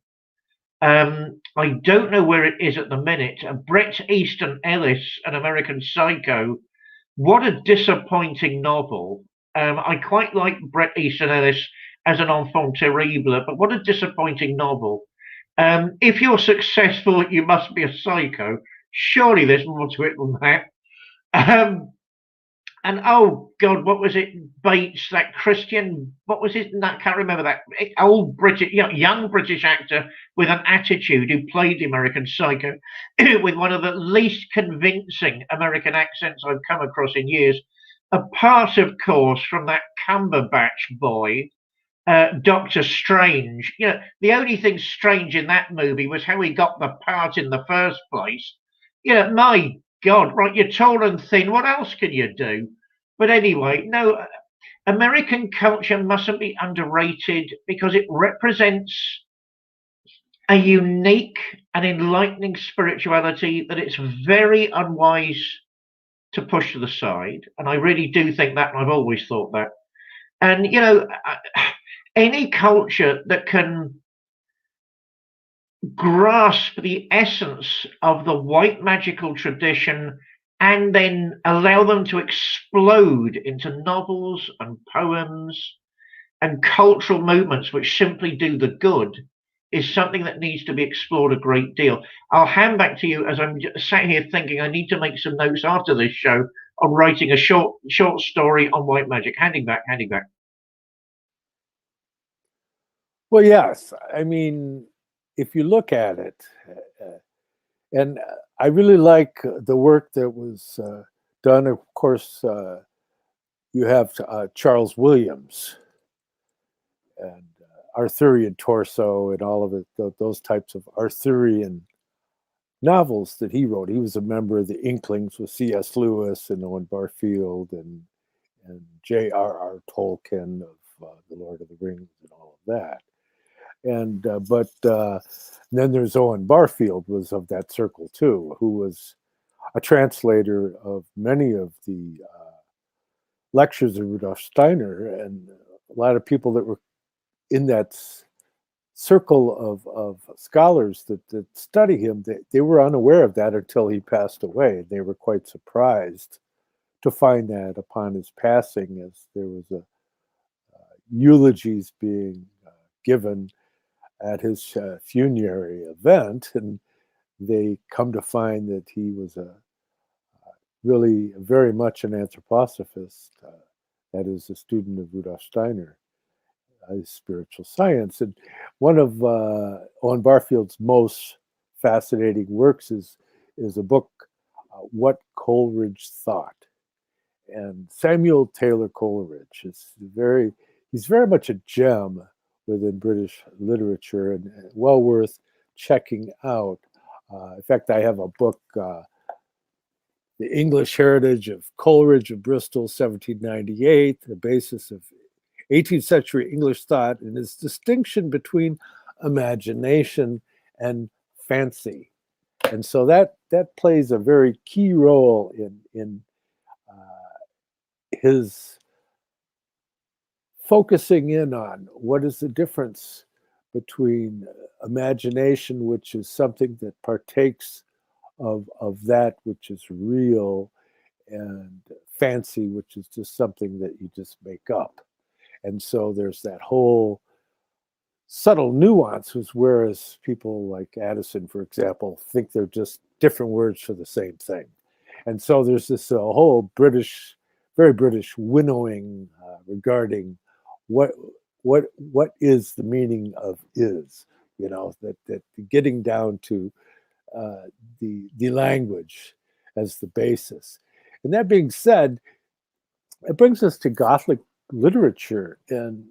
B: I don't know where it is at the minute. Bret Easton Ellis, An American Psycho, what a disappointing novel. I quite like Bret Easton Ellis as an enfant terrible, but what a disappointing novel. If you're successful, you must be a psycho. Surely there's more to it than that. And oh God, what was it? Bates, that Christian, what was his? I can't remember that old British, young British actor with an attitude who played the American Psycho with one of the least convincing American accents I've come across in years. Apart, of course, from that Cumberbatch boy, Doctor Strange. The only thing strange in that movie was how he got the part in the first place. My God, right, you're tall and thin. What else can you do? But anyway, no, American culture mustn't be underrated because it represents a unique and enlightening spirituality that it's very unwise to push to the side. And I really do think that, and I've always thought that. And, any culture that can grasp the essence of the white magical tradition and then allow them to explode into novels and poems and cultural movements which simply do the good is something that needs to be explored a great deal. I'll hand back to you as I'm sat here thinking I need to make some notes after this show on writing a short story on white magic. Handing back.
A: Well, yes. I mean, if you look at it, and I really like the work that was done. Of course, you have Charles Williams and Arthurian Torso and all of it, those types of Arthurian novels that he wrote. He was a member of the Inklings with C.S. Lewis and Owen Barfield and J.R.R. Tolkien of The Lord of the Rings and all of that. And but then there's Owen Barfield was of that circle too, who was a translator of many of the lectures of Rudolf Steiner, and a lot of people that were in that circle of scholars that study him, they were unaware of that until he passed away. They were quite surprised to find that upon his passing, as there was a eulogies being given at his funerary event, and they come to find that he was really very much an anthroposophist, that is, a student of Rudolf Steiner, spiritual science. And one of Owen Barfield's most fascinating works is a book, What Coleridge Thought. And Samuel Taylor Coleridge is he's very much a gem within British literature, and well worth checking out. In fact, I have a book, The English Heritage of Coleridge of Bristol, 1798, the basis of 18th century English thought, and its distinction between imagination and fancy. And so that plays a very key role in his focusing in on what is the difference between imagination, which is something that partakes of that which is real, and fancy, which is just something that you just make up. And so there's that whole subtle nuances, whereas people like Addison, for example, think they're just different words for the same thing. And so there's this whole very British winnowing regarding what is the meaning of is, that getting down to the language as the basis. And that being said, it brings us to Gothic literature, and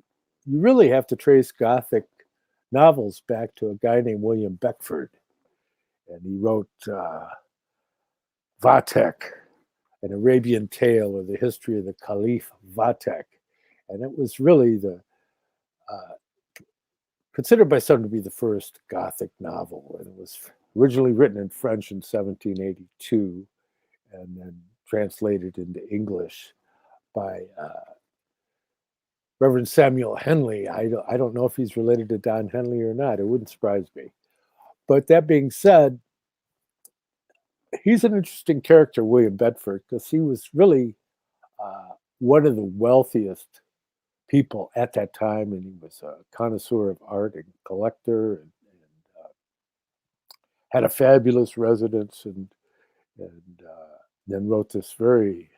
A: you really have to trace Gothic novels back to a guy named William Beckford, and he wrote Vathek, an Arabian Tale, or the history of the Caliph Vathek, and it was really considered by some to be the first Gothic novel, and it was originally written in French in 1782, and then translated into English by Reverend Samuel Henley. I don't know if he's related to Don Henley or not. It wouldn't surprise me. But that being said, he's an interesting character, William Bedford, because he was really one of the wealthiest people at that time, and he was a connoisseur of art and collector, and had a fabulous residence, and then wrote this very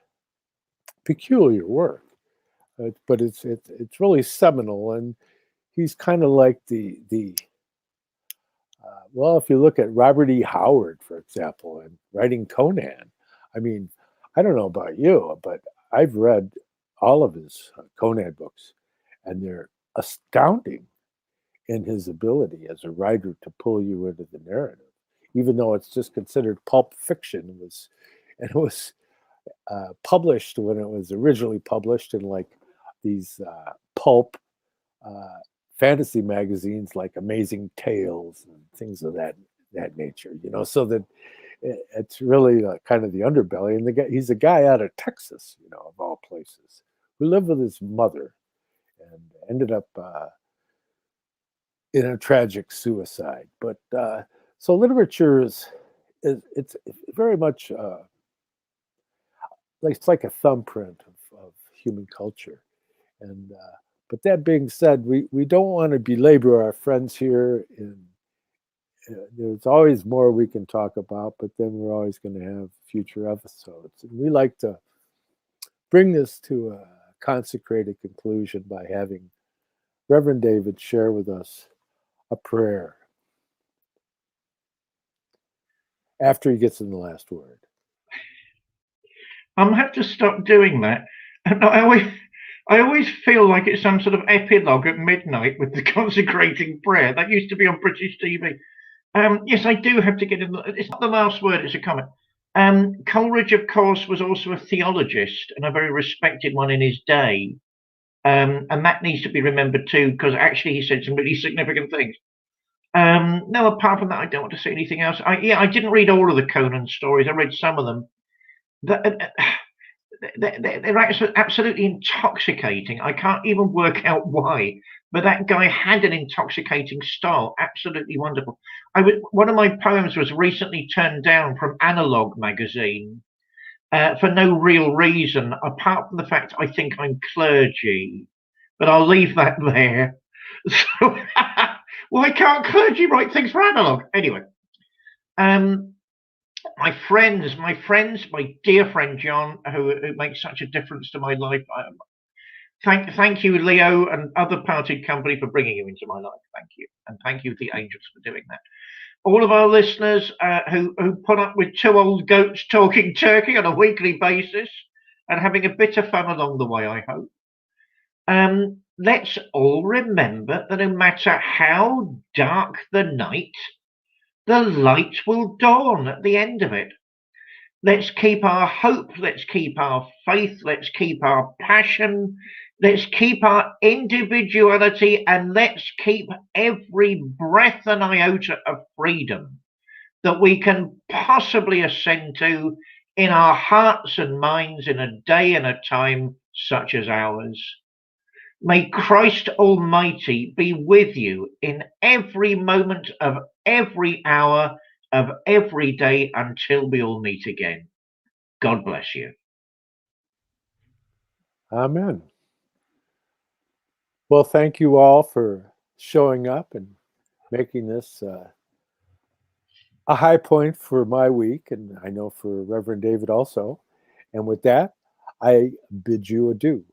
A: peculiar work. But it's really seminal, and he's kind of like the well, if you look at Robert E. Howard, for example, and writing Conan. I mean, I don't know about you, but I've read all of his Conan books, and they're astounding in his ability as a writer to pull you into the narrative, even though it's just considered pulp fiction. It was published when it was originally published in like these pulp fantasy magazines like Amazing Tales and things of that nature, so that it's really kind of the underbelly. And he's a guy out of Texas, of all places, who lived with his mother and ended up in a tragic suicide. But so literature it's very much it's like a thumbprint of human culture. And but that being said, we don't want to belabor our friends here. There's always more we can talk about, but then we're always going to have future episodes. And we like to bring this to a consecrated conclusion by having Reverend David share with us a prayer after he gets in the last word.
B: I'm have to stop doing that. And I always feel like it's some sort of epilogue at midnight with the consecrating prayer. That used to be on British TV. Yes, I do have to get in. It's not the last word, it's a comment. Coleridge, of course, was also a theologist, and a very respected one in his day. And that needs to be remembered too, because actually he said some really significant things. No, apart from that, I don't want to say anything else. I didn't read all of the Conan stories. I read some of them. They're absolutely intoxicating. I can't even work out why. but that guy had an intoxicating style, absolutely wonderful. One of my poems was recently turned down from Analog magazine for no real reason, apart from the fact I think I'm clergy, but I'll leave that there. So, why can't clergy write things for Analog? Anyway, my dear friend John, who makes such a difference to my life. Thank you, Leo, and other parted company for bringing you into my life. Thank you, and thank you, the angels, for doing that. All of our listeners who put up with two old goats talking turkey on a weekly basis and having a bit of fun along the way, I hope. Let's all remember that no matter how dark the night, the light will dawn at the end of it. Let's keep our hope, let's keep our faith, let's keep our passion, let's keep our individuality, and let's keep every breath and iota of freedom that we can possibly ascend to in our hearts and minds in a day and a time such as ours. May Christ Almighty be with you in every moment of every hour of every day until we all meet again. God bless you.
A: Amen. Well, thank you all for showing up and making this a high point for my week, and I know for Reverend David also. And with that, I bid you adieu.